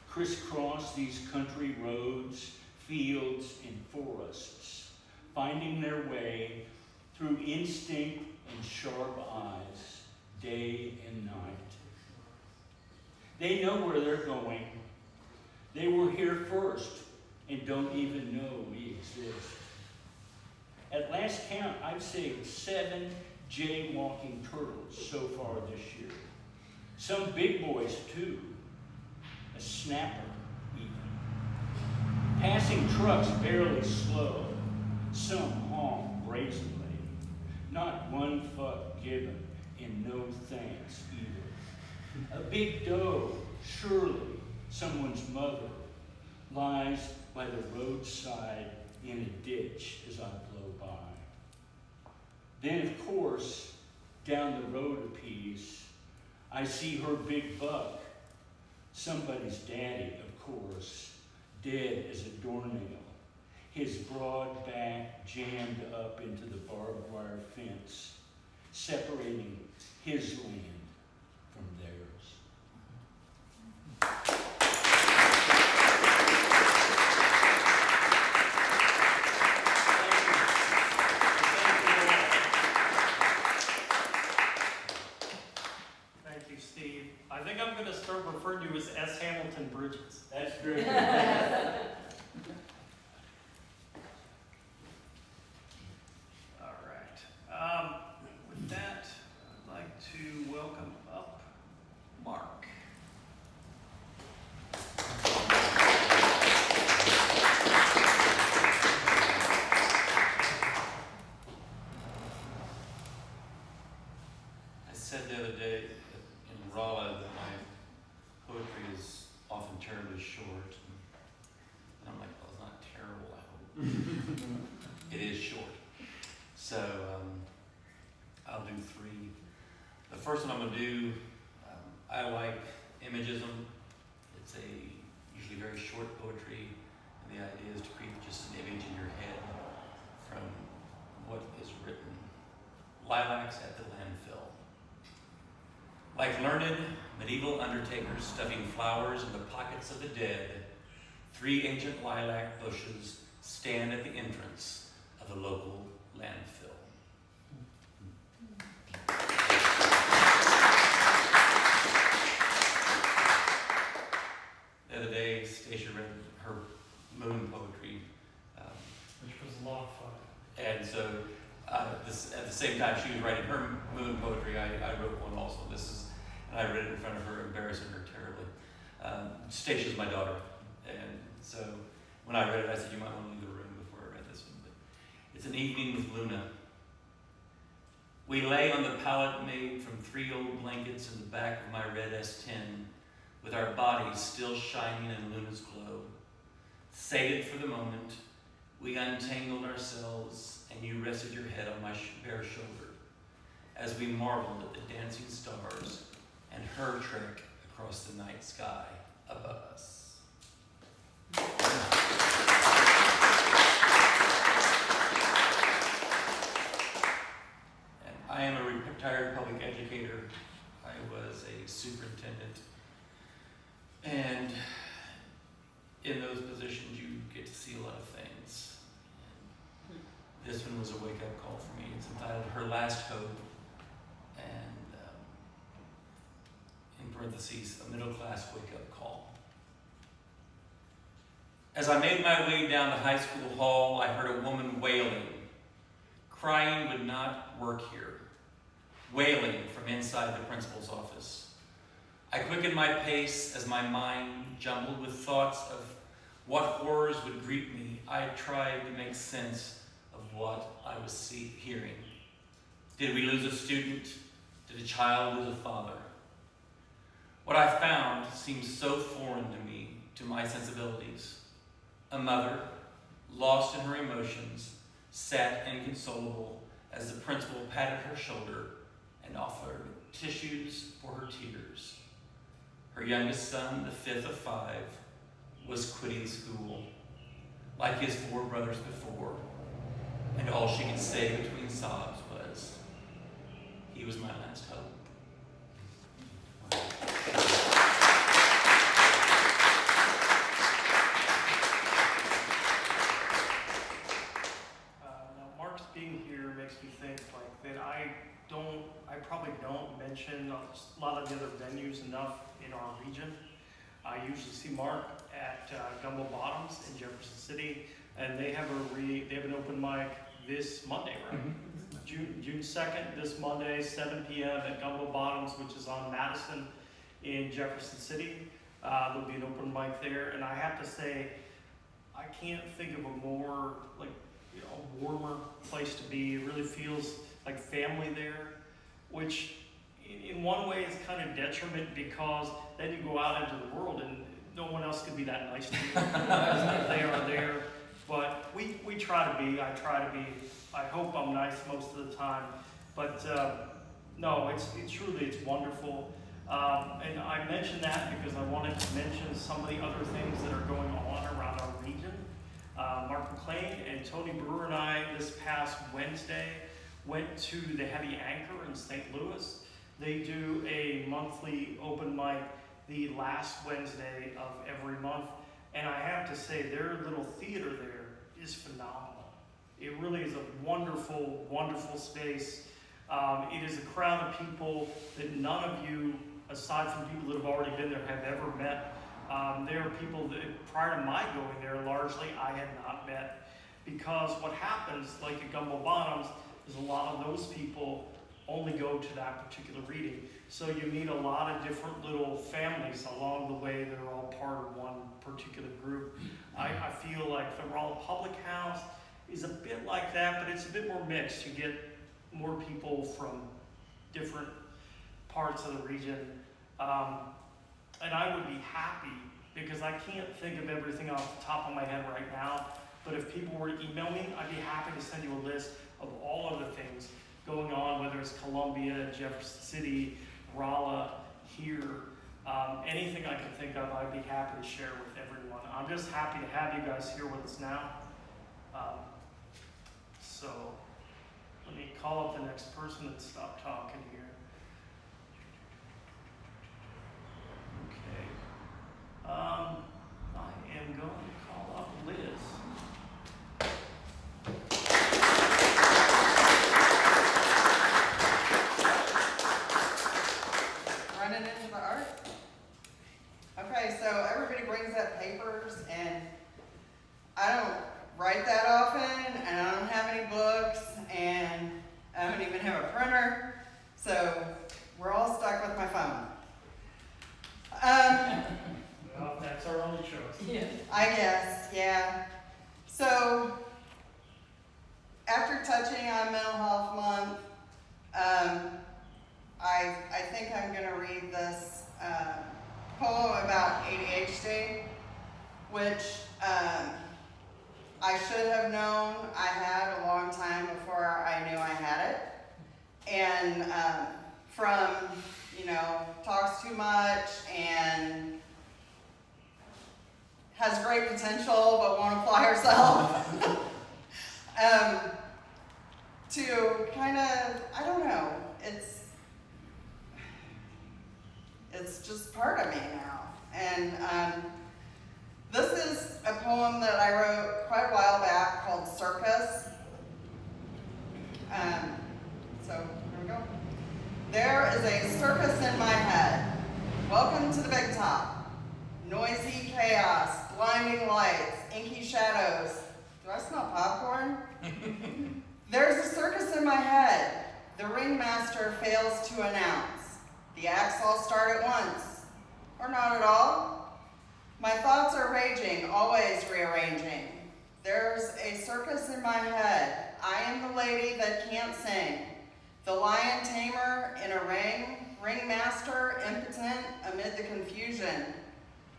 crisscross these country roads, fields, and forests, finding their way through instinct and sharp eyes, day and night. They know where they're going. They were here first and don't even know we exist. At last count, I've saved 7 jaywalking turtles so far this year. Some big boys too. A snapper even. Passing trucks barely slow. Some honk brazenly. Not one fuck given and no thanks either. A big doe, surely someone's mother, lies by the roadside in a ditch as I blow by. Then, of course, down the road a piece, I see her big buck, somebody's daddy, of course, dead as a doornail, his broad back jammed up into the barbed wire fence, separating his land from theirs. Thank you, Steve. I think I'm going to start referring to you as S. Hamilton Bridges. That's great. All right. With that, I'd like to welcome up Mark. I said the other day in Rolla that my poetry is often terribly short. And I'm like, well, it's not terrible, I hope. It is short. So I'll do 3. The first one I'm going to do, I like imagism. It's usually very short poetry. And the idea is to create just an image in your head lilacs at the landfill. Like learned medieval undertakers stuffing flowers in the pockets of the dead, 3 ancient lilac bushes stand at the entrance of the local landfill. The other day, Stacia read her moon poetry, Which was a lot of fun. and so at the same time she was writing her moon poetry, I wrote one also. And I read it in front of her, embarrassing her terribly. Stacia's my daughter, and so when I read it, I said, you might want to leave the room before I read this one. But it's an evening with Luna. We lay on the pallet made from 3 old blankets in the back of my red S10, with our bodies still shining in Luna's glow. Sated for the moment, we untangled ourselves, and you rested your head on my bare shoulder as we marveled at the dancing stars and her trek across the night sky above us. And I am a retired public educator. I was a superintendent. And in those positions, you get to see a lot of things. And this one was a wake-up call for me. It's entitled Her Last Hope, and in parentheses, a middle-class wake-up call. As I made my way down the high school hall, I heard a woman wailing. Crying would not work here. Wailing from inside the principal's office. I quickened my pace as my mind jumbled with thoughts of what horrors would greet me. I tried to make sense of what I was hearing. Did we lose a student? Did a child lose a father? What I found seemed so foreign to me, to my sensibilities. A mother, lost in her emotions, sat inconsolable as the principal patted her shoulder and offered tissues for her tears. Her youngest son, the 5th of 5, was quitting school, like his 4 brothers before, and all she could say between sobs was, he was my last hope. Now, Mark's being here makes me think like that I probably don't mention a lot of the other venues enough in our region. I usually see Mark at Gumbo Bottoms in Jefferson City, and they have an open mic this Monday, right? June 2nd, this Monday, 7 p.m. at Gumbo Bottoms, which is on Madison in Jefferson City. There'll be an open mic there, and I have to say, I can't think of a more warmer place to be. It really feels like family there, which in one way is kind of detriment because then you go out into the world and no one else can be that nice to you as they are there. But we try to be. I try to be. I hope I'm nice most of the time. But no, it's truly wonderful. And I mentioned that because I wanted to mention some of the other things that are going on around our region. Mark McLean and Tony Brewer and I this past Wednesday went to the Heavy Anchor in St. Louis. They do a monthly open mic the last Wednesday of every month. And I have to say, their little theater there is phenomenal. It really is a wonderful, wonderful space. It is a crowd of people that none of you, aside from people that have already been there, have ever met. There are people that, prior to my going there, largely I had not met. Because what happens, like at Gumbo Bottoms, is a lot of those people only go to that particular reading. So you meet a lot of different little families along the way that are all part of one particular group. I feel like the Rolla Public House is a bit like that, but it's a bit more mixed. You get more people from different parts of the region. And I would be happy, because I can't think of everything off the top of my head right now, but if people were to email me, I'd be happy to send you a list of all of the things going on, whether it's Columbia, Jefferson City, Rolla, here, anything I can think of, I'd be happy to share with everyone. I'm just happy to have you guys here with us now. So let me call up the next person and stop talking here. Okay. I am going to call up Liz. Running into the art? Okay, so everybody brings up papers, and I don't write that often, and I don't have any books, and I don't even have a printer, so we're all stuck with my phone. Well, that's our only choice. Yeah. I guess, yeah. So, after touching on Mental Health Month, I think I'm gonna read this poem about ADHD, which I should have known I had a long time before I knew I had it. And from, talks too much and has great potential but won't apply herself, to kind of, I don't know, it's just part of me now. And this is a poem that I wrote quite a while back called Circus. So here we go. There is a circus in my head. Welcome to the big top. Noisy chaos, blinding lights, inky shadows. Do I smell popcorn? There's a circus in my head. The ringmaster fails to announce. The acts all start at once, or not at all. My thoughts are raging, always rearranging. There's a circus in my head. I am the lady that can't sing. The lion tamer in a ring, ringmaster impotent amid the confusion.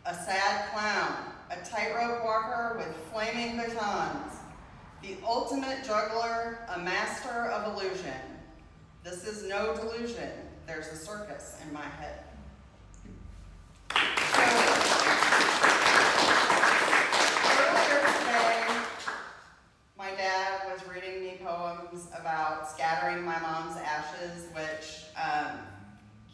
A sad clown, a tightrope walker with flaming batons. The ultimate juggler, a master of illusion. This is no delusion. There's a circus in my head. Earlier today, my dad was reading me poems about scattering my mom's ashes, which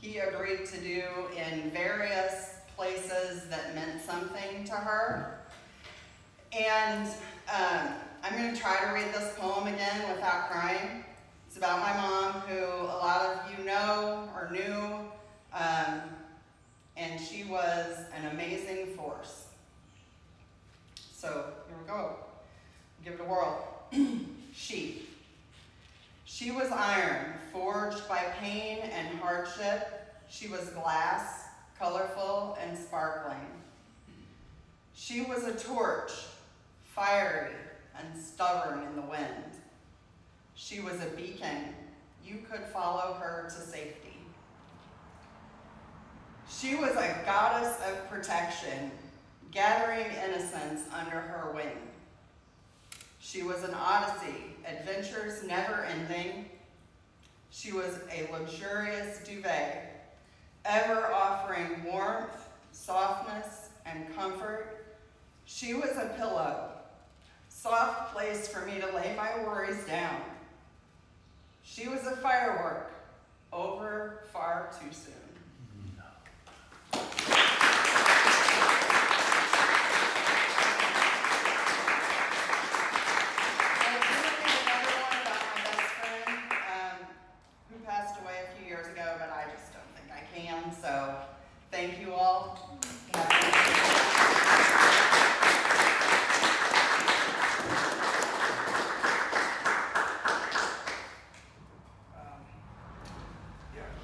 he agreed to do in various places that meant something to her. And I'm going to try to read this poem again without crying. It's about my mom, who a lot of you know or knew, and she was an amazing force. So here we go. Give it a whirl. She was iron, forged by pain and hardship. She was glass, colorful and sparkling. She was a torch, fiery and stubborn in the wind. She was a beacon. You could follow her to safety. She was a goddess of protection, gathering innocence under her wing. She was an odyssey, adventures never ending. She was a luxurious duvet, ever offering warmth, softness, and comfort. She was a pillow, soft place for me to lay my worries down. She was a firework, over far too soon. So thank you all.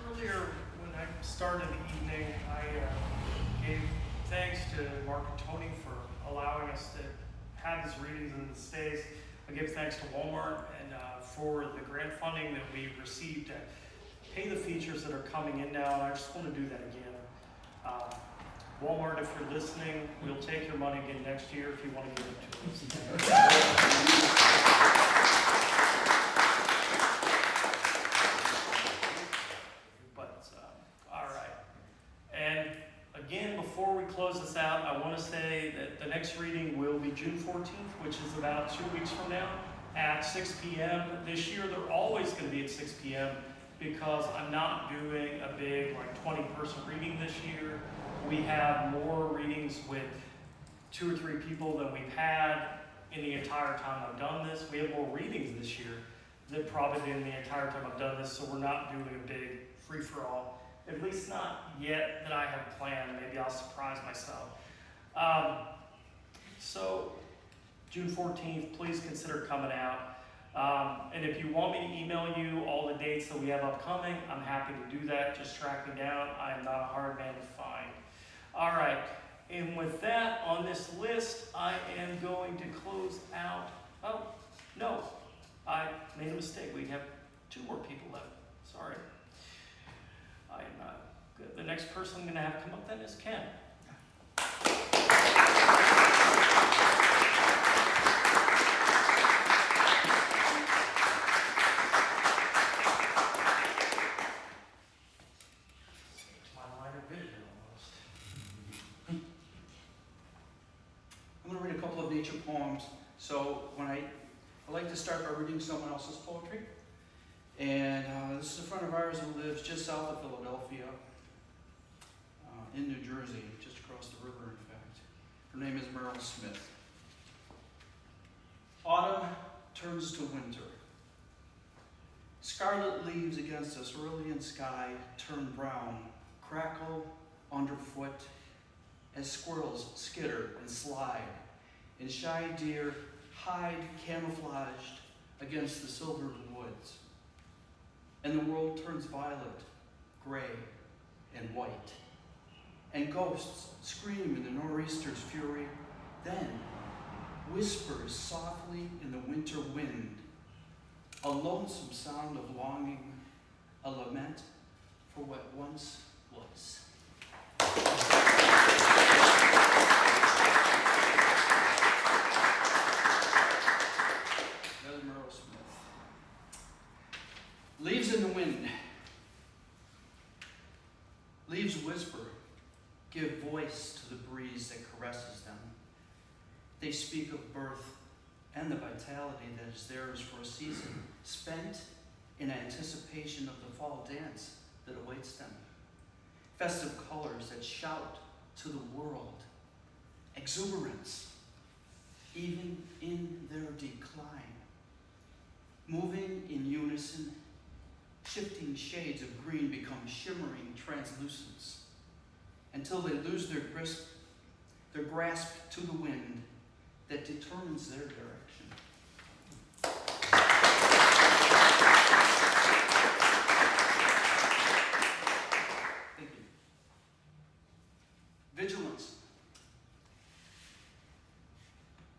Earlier when I started the evening, I gave thanks to Mark and Tony for allowing us to have these readings in the States. I give thanks to Walmart and for the grant funding that we received to pay the features that are coming in now, and I just want to do that again. Walmart, if you're listening, we'll take your money again next year if you want to give it to us. But, all right. And again, before we close this out, I want to say that the next reading will be June 14th, which is about 2 weeks from now. at 6 p.m. This year, they're always going to be at 6 p.m. because I'm not doing a big, like, 20-person reading this year. We have more readings with 2 or 3 people than we've had in the entire time I've done this. We have more readings this year than probably in the entire time I've done this, so we're not doing a big free-for-all. At least not yet that I have planned. Maybe I'll surprise myself. So June 14th, please consider coming out. And if you want me to email you all the dates that we have upcoming, I'm happy to do that. Just track me down. I am not a hard man to find. All right. And with that on this list, I am going to close out. Oh, no. I made a mistake. We have 2 more people left. Sorry. I am not good. The next person I'm going to have come up then is Ken. My line of vision almost. I'm going to read a couple of nature poems. So I like to start by reading someone else's poetry. And this is a friend of ours who lives just south of Philadelphia, in New Jersey, just across the river, in fact. Her name is Merle Smith. Autumn turns to winter. Scarlet leaves against a cerulean sky turn brown, crackle underfoot as squirrels skitter and slide, and shy deer hide camouflaged against the silvered woods. And the world turns violet, gray, and white. And ghosts scream in the nor'easter's fury, then whispers softly in the winter wind, a lonesome sound of longing, a lament for what once was. Another Merle Smith. Leaves in the wind. Leaves whisper, give voice to the breeze that caresses them. They speak of birth and the vitality that is theirs for a season spent in anticipation of the fall dance that awaits them. Festive colors that shout to the world. Exuberance, even in their decline. Moving in unison, shifting shades of green become shimmering translucence until they lose their grasp to the wind that determines their direction. Thank you. Vigilance.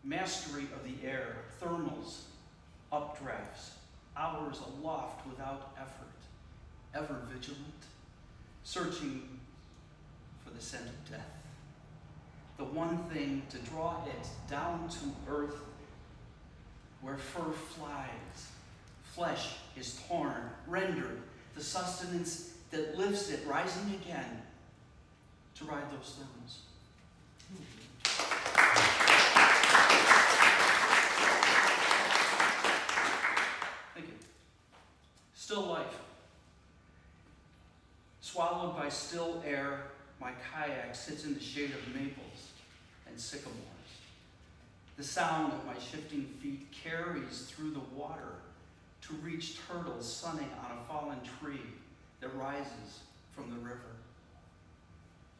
Mastery of the air, thermals, updrafts, hours aloft without effort, ever vigilant, searching for the scent of death. The one thing to draw it down to earth where fur flies, flesh is torn, rendered, the sustenance that lifts it, rising again to ride those thermals. Thank you. Still life. Swallowed by still air, my kayak sits in the shade of maples and sycamores. The sound of my shifting feet carries through the water to reach turtles sunning on a fallen tree that rises from the river.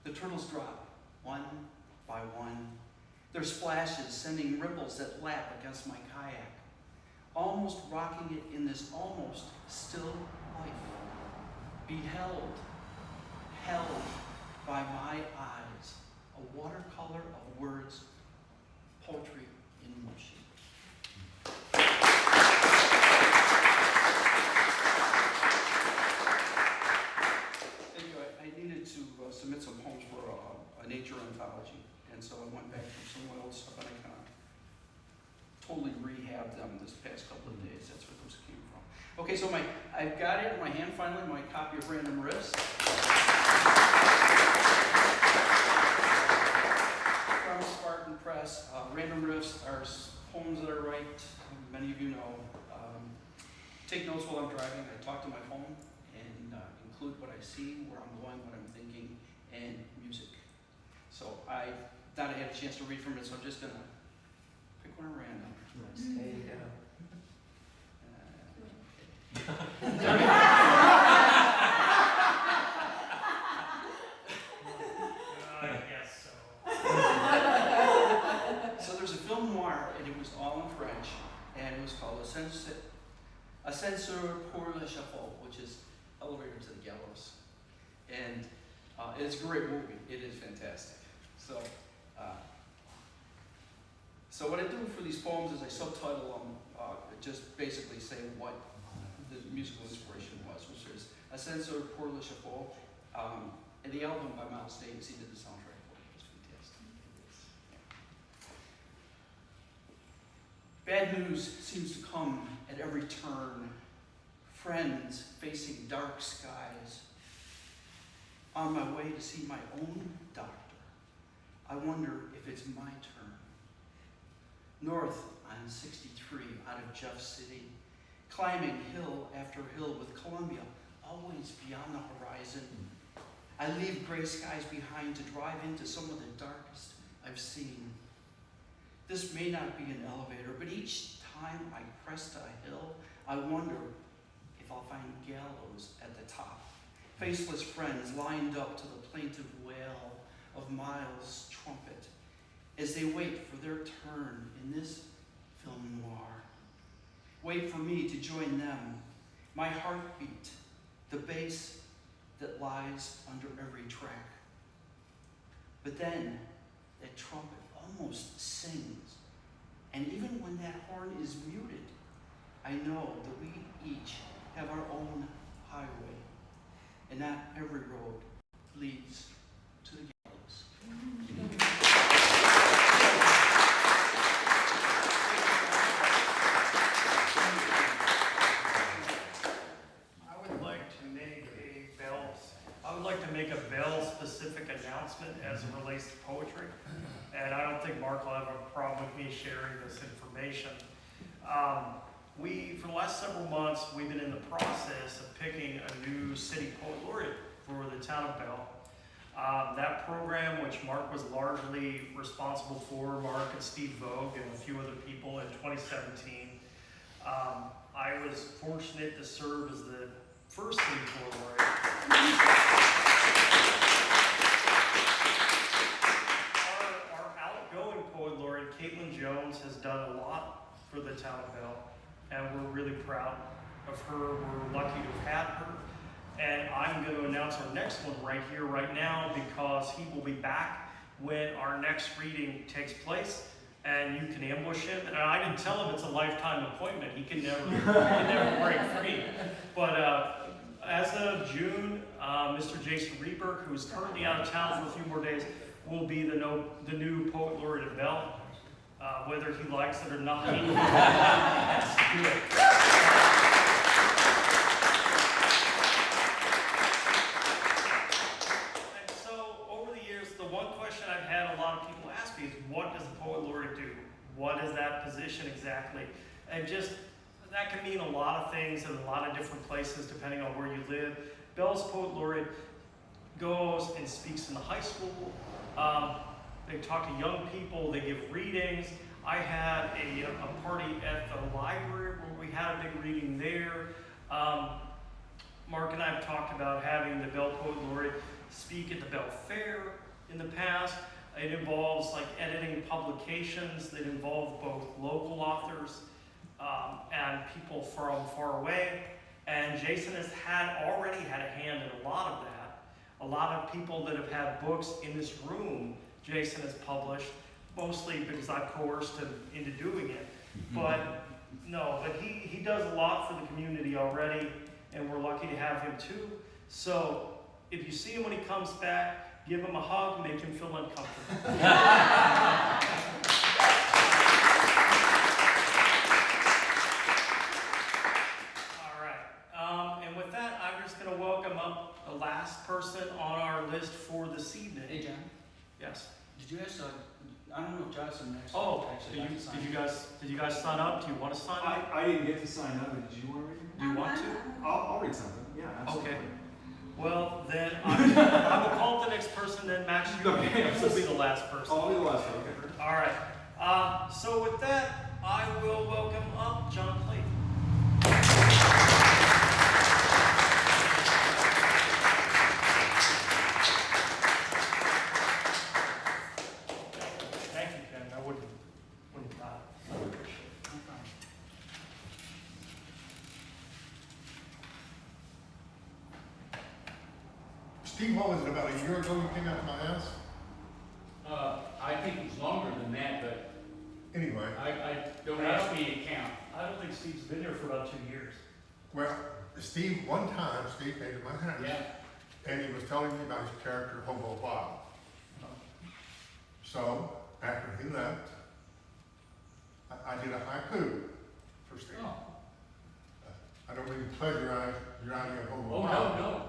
The turtles drop one by one, their splashes sending ripples that lap against my kayak, almost rocking it in this almost still life. Beheld, held by my eyes, a watercolor of words, poetry in motion. Thank you. I needed to submit some poems for a nature anthology, and so I went back to some old stuff and I kind of totally rehabbed them this past couple of days. That's where those came from. Okay, so I've got it in my hand finally, my copy of Random Riffs. From Spartan Press. Random Riffs are poems that I write, many of you know. Take notes while I'm driving. I talk to my phone and include what I see, where I'm going, what I'm thinking, and music. So I thought I had a chance to read from it, so I'm just gonna pick one at random. There you go. I guess so. So there's a film noir, and it was all in French, and it was called Ascenseur pour le Chapeau, which is Elevator to the Gallows. And it's a great movie. It is fantastic. So what I do for these poems is I subtitle them, just basically say what the musical inspiration was, which is Ascenseur pour le Chapeau. And the album by Miles Davis, he did the soundtrack for it. It was fantastic. Bad news seems to come at every turn. Friends facing dark skies. On my way to see my own doctor, I wonder if it's my turn. North on 63 out of Jeff City, climbing hill after hill with Columbia always beyond the horizon. I leave gray skies behind to drive into some of the darkest I've seen. This may not be an elevator, but each time I crest a hill, I wonder if I'll find gallows at the top. Faceless friends lined up to the plaintive wail of Miles' trumpet as they wait for their turn in this film noir. Wait for me to join them, my heartbeat, the bass that lies under every track. But then that trumpet almost sings, and even when that horn is muted, I know that we each have our own highway, and not every road leads to the gallows. I would like to make a Belle specific announcement as it relates to poetry, and I don't think Mark will have a problem with me sharing this information. For the last several months, we've been in the process of picking a new city poet laureate for the town of Belle. That program, which Mark was largely responsible for, Mark and Steve Vogue and a few other people in 2017, I was fortunate to serve as the first city poet laureate. Our outgoing poet laureate, Caitlin Jones, has done a lot for the town of Belle, and we're really proud of her. We're lucky to have had her. And I'm going to announce our next one right here, right now, because he will be back when our next reading takes place. And you can ambush him. And I didn't tell him it's a lifetime appointment. He can never break free. But as of June, Mr. Jason Reberg, who is currently out of town for a few more days, will be the new poet laureate of Belle. Whether he likes it or not, he has to do it. And so, over the years, the one question I've had a lot of people ask me is, what does the poet laureate do? What is that position exactly? And just, that can mean a lot of things in a lot of different places depending on where you live. Belle's poet laureate goes and speaks in the high school. They talk to young people, they give readings. I had a party at the library where we had a big reading there. Mark and I have talked about having the Belle Poet Laureate speak at the Belle Fair in the past. It involves like editing publications that involve both local authors and people from far away. And Jason has already had a hand in a lot of that. A lot of people that have had books in this room, Jason has published, mostly because I've coerced him into doing it. But he does a lot for the community already, and we're lucky to have him too. So if you see him when he comes back, give him a hug, make him feel uncomfortable. And with that, I'm just going to welcome up the last person on our list for this evening. Hey, John. Yes. Did you ask, I don't know if Jonathan next. Oh, actually did got you to sign. did you guys sign up? Do you want to sign up? I didn't get to sign up, but did you want to read it? Do you want to? I'll read something, yeah, absolutely. Okay. Well, then I will call the next person, then Max, you Okay. will be the last person. I'll be the last one, okay. All right. So with that, I will welcome up John Clayton. Thank you, Ken. I wouldn't not. I would appreciate it. Steve, what was it, about a year ago you came out to my house? I think it was longer than that, but Anyway, don't ask me to count. I don't think Steve's been here for about 2 years. well, Steve, one time, Steve came to my house. Yeah. And he was telling me about his character, Hobo Bob. So, after he left, I did a haiku for Steve. Oh, I don't mean to pleasurize your idea of Hobo oh Bob. no.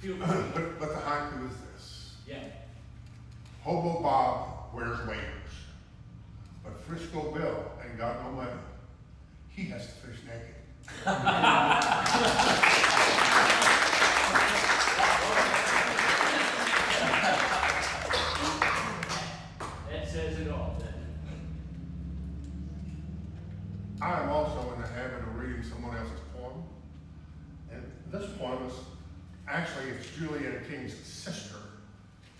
Feel free. But the haiku is this. Yeah. Hobo Bob wears waders, but Frisco Bill ain't got no money. He has to fish naked. That says it all, doesn't it? I am also in the habit of reading someone else's poem. And this poem is actually, it's Julianne King's sister.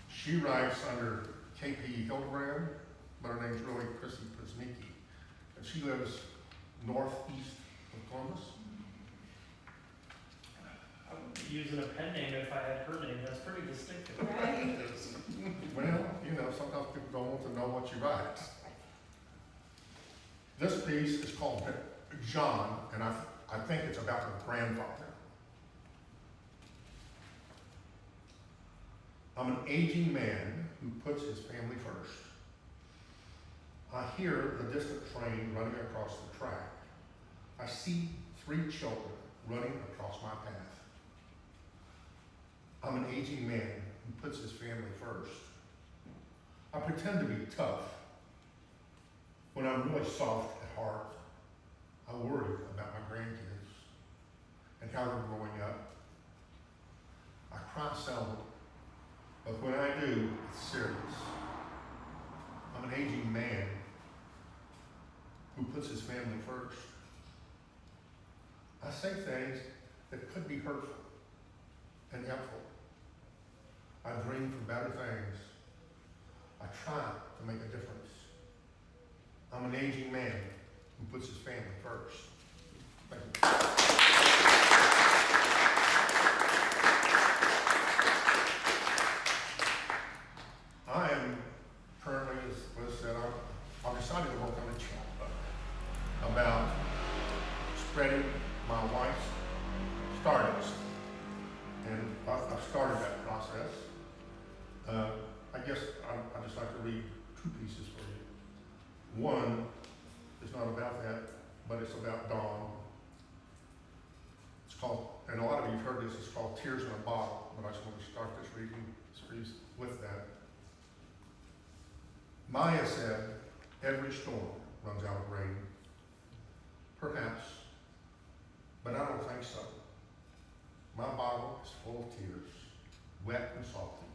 She writes under K.P. Hildebrand, but her name's really Chrissy Prznicki. And she lives northeast of Columbus. I would be using a pen name if I had her name. That's pretty distinctive. Right. Well, you know, sometimes people don't want to know what you write. This piece is called John, and I think it's about her grandfather. I'm an aging man who puts his family first. I hear the distant train running across the track. I see 3 children running across my path. I'm an aging man who puts his family first. I pretend to be tough. When I'm really soft at heart, I worry about my grandkids and how they're growing up. I cry seldom, but when I do, it's serious. I'm an aging man who puts his family first. I say things that could be hurtful and helpful. I dream for better things. I try to make a difference. I'm an aging man who puts his family first. Thank you. I am currently, as Liz said, I've decided to work on a chapter about spreading my wife's stardust. And I've started that process. I guess I'd just like to read 2 pieces for you. One is not about that, but it's about Dawn. It's called, and a lot of you have heard this, it's called Tears in a Bottle, but I just want to start this reading series with that. Maya said, every storm runs out of rain. Perhaps, but I don't think so. My bottle is full of tears, wet and salty.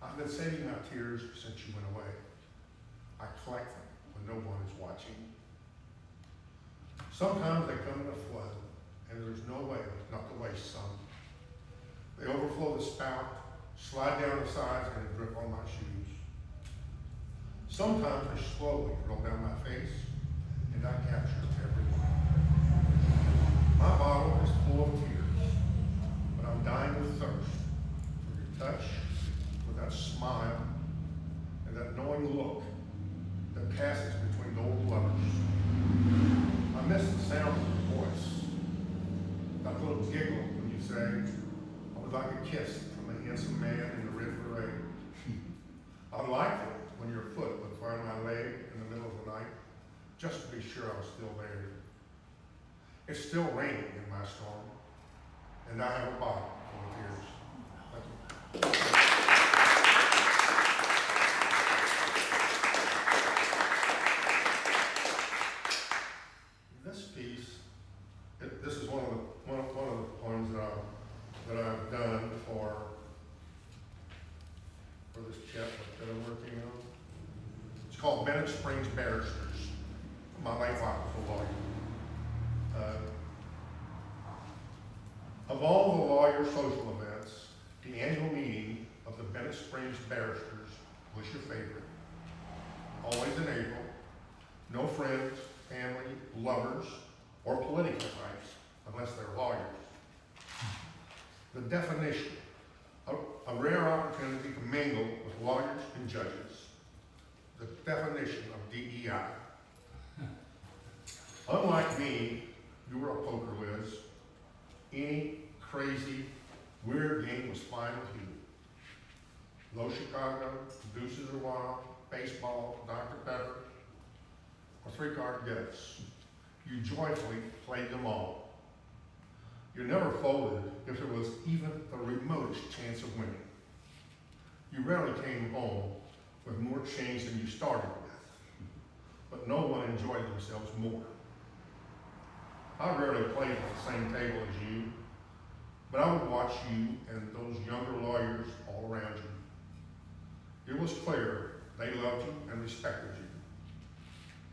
I've been saving my tears since you went away. I collect them when no one is watching. Sometimes they come in a flood, and there's no way not to waste some. They overflow the spout, slide down the sides, and drip on my shoes. Sometimes they slowly roll down my face, and I capture every one. My bottle is full of tears, but I'm dying with thirst for your touch, for that smile, and that knowing look that passes between old lovers. I miss the sound of your voice, that little giggle when you say, I would like a kiss from a handsome man in the red beret. I liked it when your foot would find my leg in the middle of the night, just to be sure I was still there. It's still raining in my storm, and I have a bottle full of tears. Thank you. Bennett Springs Barristers. My late wife was a lawyer. Of all the lawyer social events, the annual meeting of the Bennett Springs Barristers was your favorite. Always in April. No friends, family, lovers, or political types, unless they're lawyers. The definition, a rare opportunity to mingle with lawyers and judges. The definition of DEI. Unlike me, you were a poker whiz. Any crazy, weird game was fine with you. Low Chicago, Deuces or Wild, baseball, Dr. Pepper, or three-card guess. You joyfully played them all. You never folded if there was even the remotest chance of winning. You rarely came home with more change than you started with, but no one enjoyed themselves more. I rarely played at the same table as you, but I would watch you and those younger lawyers all around you. It was clear they loved you and respected you.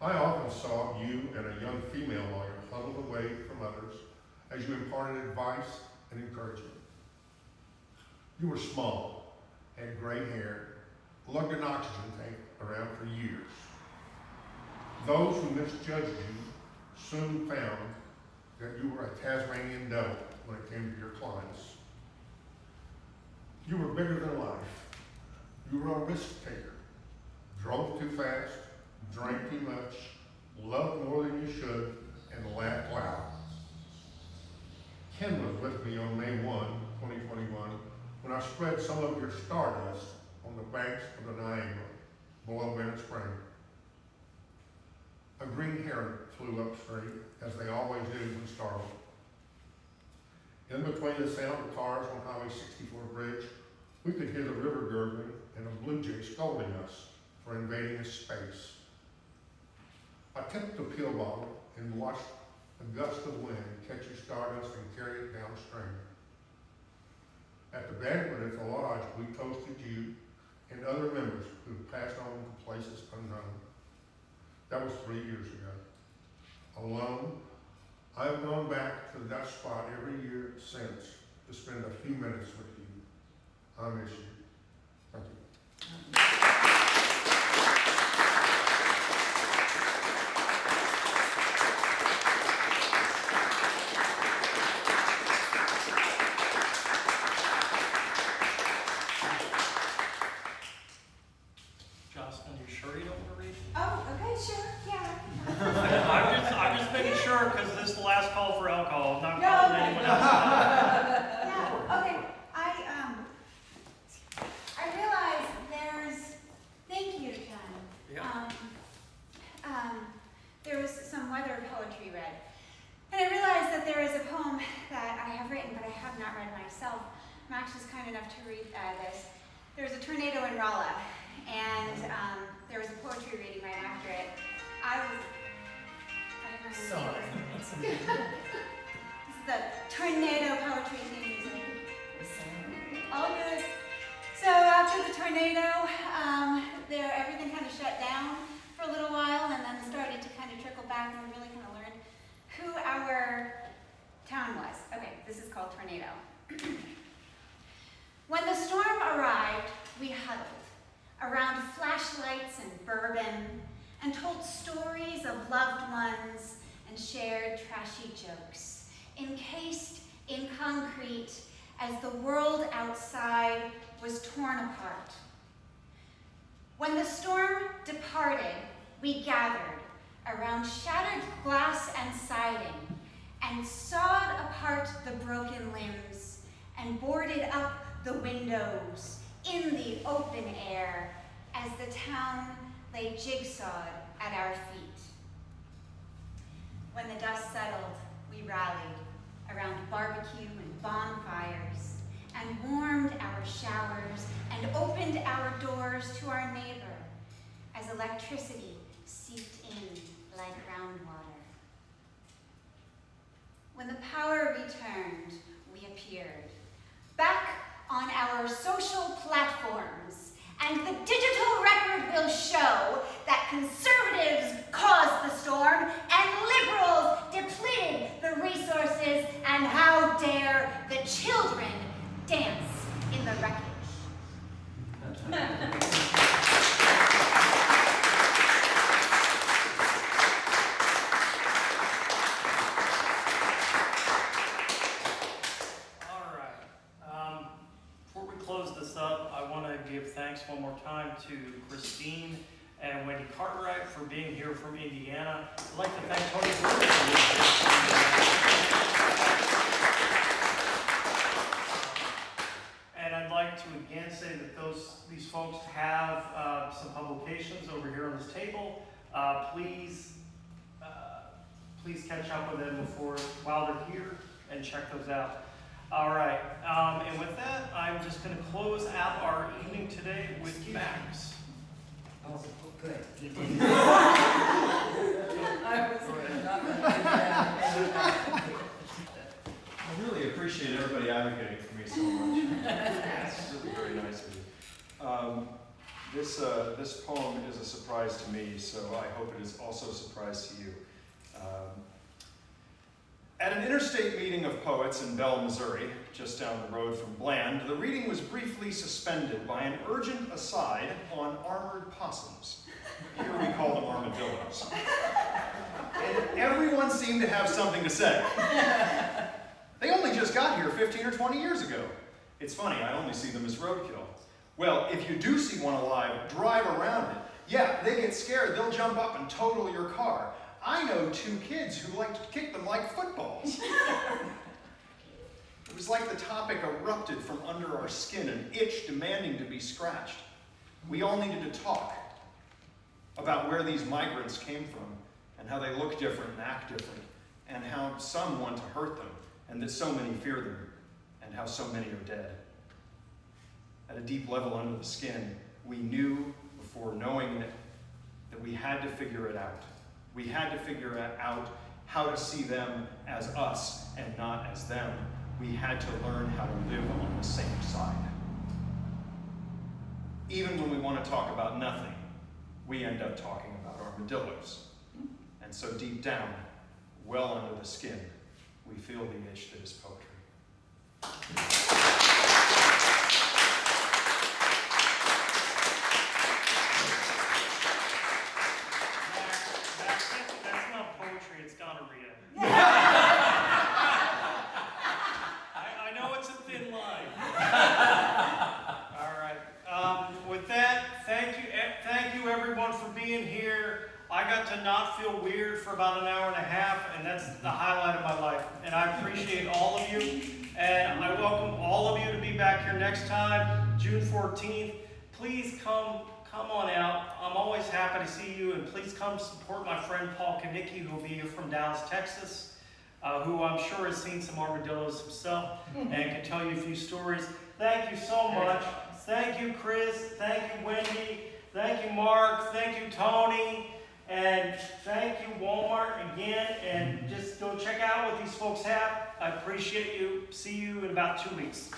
I often saw you and a young female lawyer huddled away from others as you imparted advice and encouragement. You were small, had gray hair, lugged an oxygen tank around for years. Those who misjudged you soon found that you were a Tasmanian devil when it came to your clients. You were bigger than life. You were a risk taker, drove too fast, drank too much, loved more than you should, and laughed loud. Ken was with me on May 1, 2021, when I spread some of your stardust on the banks of the Niagara, below Bennett Springs. A green heron flew upstream, as they always do when startled. In between the sound of cars on Highway 64 bridge, we could hear the river gurgling and a blue jay scolding us for invading his space. I tipped the pill bottle and watched a gust of wind catch your stardust and carry it downstream. At the banquet at the lodge, we toasted you and other members who passed on to places unknown. That was 3 years ago. Alone, I have gone back to that spot every year since to spend a few minutes with you. I miss you. Thank you. Jocelyn, you sure you don't want to read? Oh, okay, sure, yeah. I'm just making sure, because this is the last call for alcohol. I'm not No, calling okay. anyone else out. Yeah, okay, I realize thank you, John. Yeah. There was some weather poetry read. And I realized that there is a poem that I have written, but I have not read myself. Max was kind enough to read this. There was a tornado in Rolla, and there was a poetry reading right after it. I don't know. Sorry. This is the tornado poetry theme music. All good. So after the tornado, everything kind of shut down for a little while, and then started to kind of trickle back, and we really kind of learned who our town was. Okay, this is called Tornado. When the storm arrived, we huddled around flashlights and bourbon and told stories of loved ones and shared trashy jokes, encased in concrete as the world outside was torn apart. When the storm departed, we gathered around shattered glass and siding and sawed apart the broken limbs and boarded up the windows in the open air as the town lay jigsawed at our feet. When the dust settled, we rallied around barbecue and bonfires and warmed our showers and opened our doors to our neighbor as electricity seeped in like groundwater. When the power returned, we appeared, back on our social platforms, and the digital record will show that conservative for being here from Indiana. I'd like to thank Tony for being here. And I'd like to again say that these folks have some publications over here on this table. Please catch up with them while they're here and check those out. All right, and with that, I'm just going to close out our evening today with Max. Oh, good. You did. I was not gonna do that. I really appreciate everybody advocating for me so much. It's really very nice of you. This poem is a surprise to me, so I hope it is also a surprise to you. At an interstate meeting of poets in Belle, Missouri, just down the road from Bland, the reading was briefly suspended by an urgent aside on armored possums. Here we call them armadillos. And everyone seemed to have something to say. They only just got here 15 or 20 years ago. It's funny, I only see them as roadkill. Well, if you do see one alive, drive around it. Yeah, they get scared, they'll jump up and total your car. I know 2 kids who like to kick them like footballs. It was like the topic erupted from under our skin, an itch demanding to be scratched. We all needed to talk about where these migrants came from and how they look different and act different and how some want to hurt them and that so many fear them and how so many are dead. At a deep level under the skin, we knew before knowing it that we had to figure it out. We had to figure out how to see them as us and not as them. We had to learn how to live on the same side. Even when we want to talk about nothing, we end up talking about armadillos. And so deep down, well under the skin, we feel the itch that is poetry. That's not poetry, it's gonorrhea. I know it's a thin line. All right. With that, thank you everyone for being here. I got to not feel weird for about an hour and a half, and that's the highlight of my life. And I appreciate all of you, and I welcome all of you to be back here next time, June 14th. Please come on out. I'm always happy to see you, and please come support my friend Paul Kanicki, who will be here from Dallas, Texas, who I'm sure has seen some armadillos himself and can tell you a few stories. Thank you so much. Thank you, Chris. Thank you, Wendy. Thank you, Mark. Thank you, Tony. And thank you, Walmart, again. And just go check out what these folks have. I appreciate you. See you in about 2 weeks.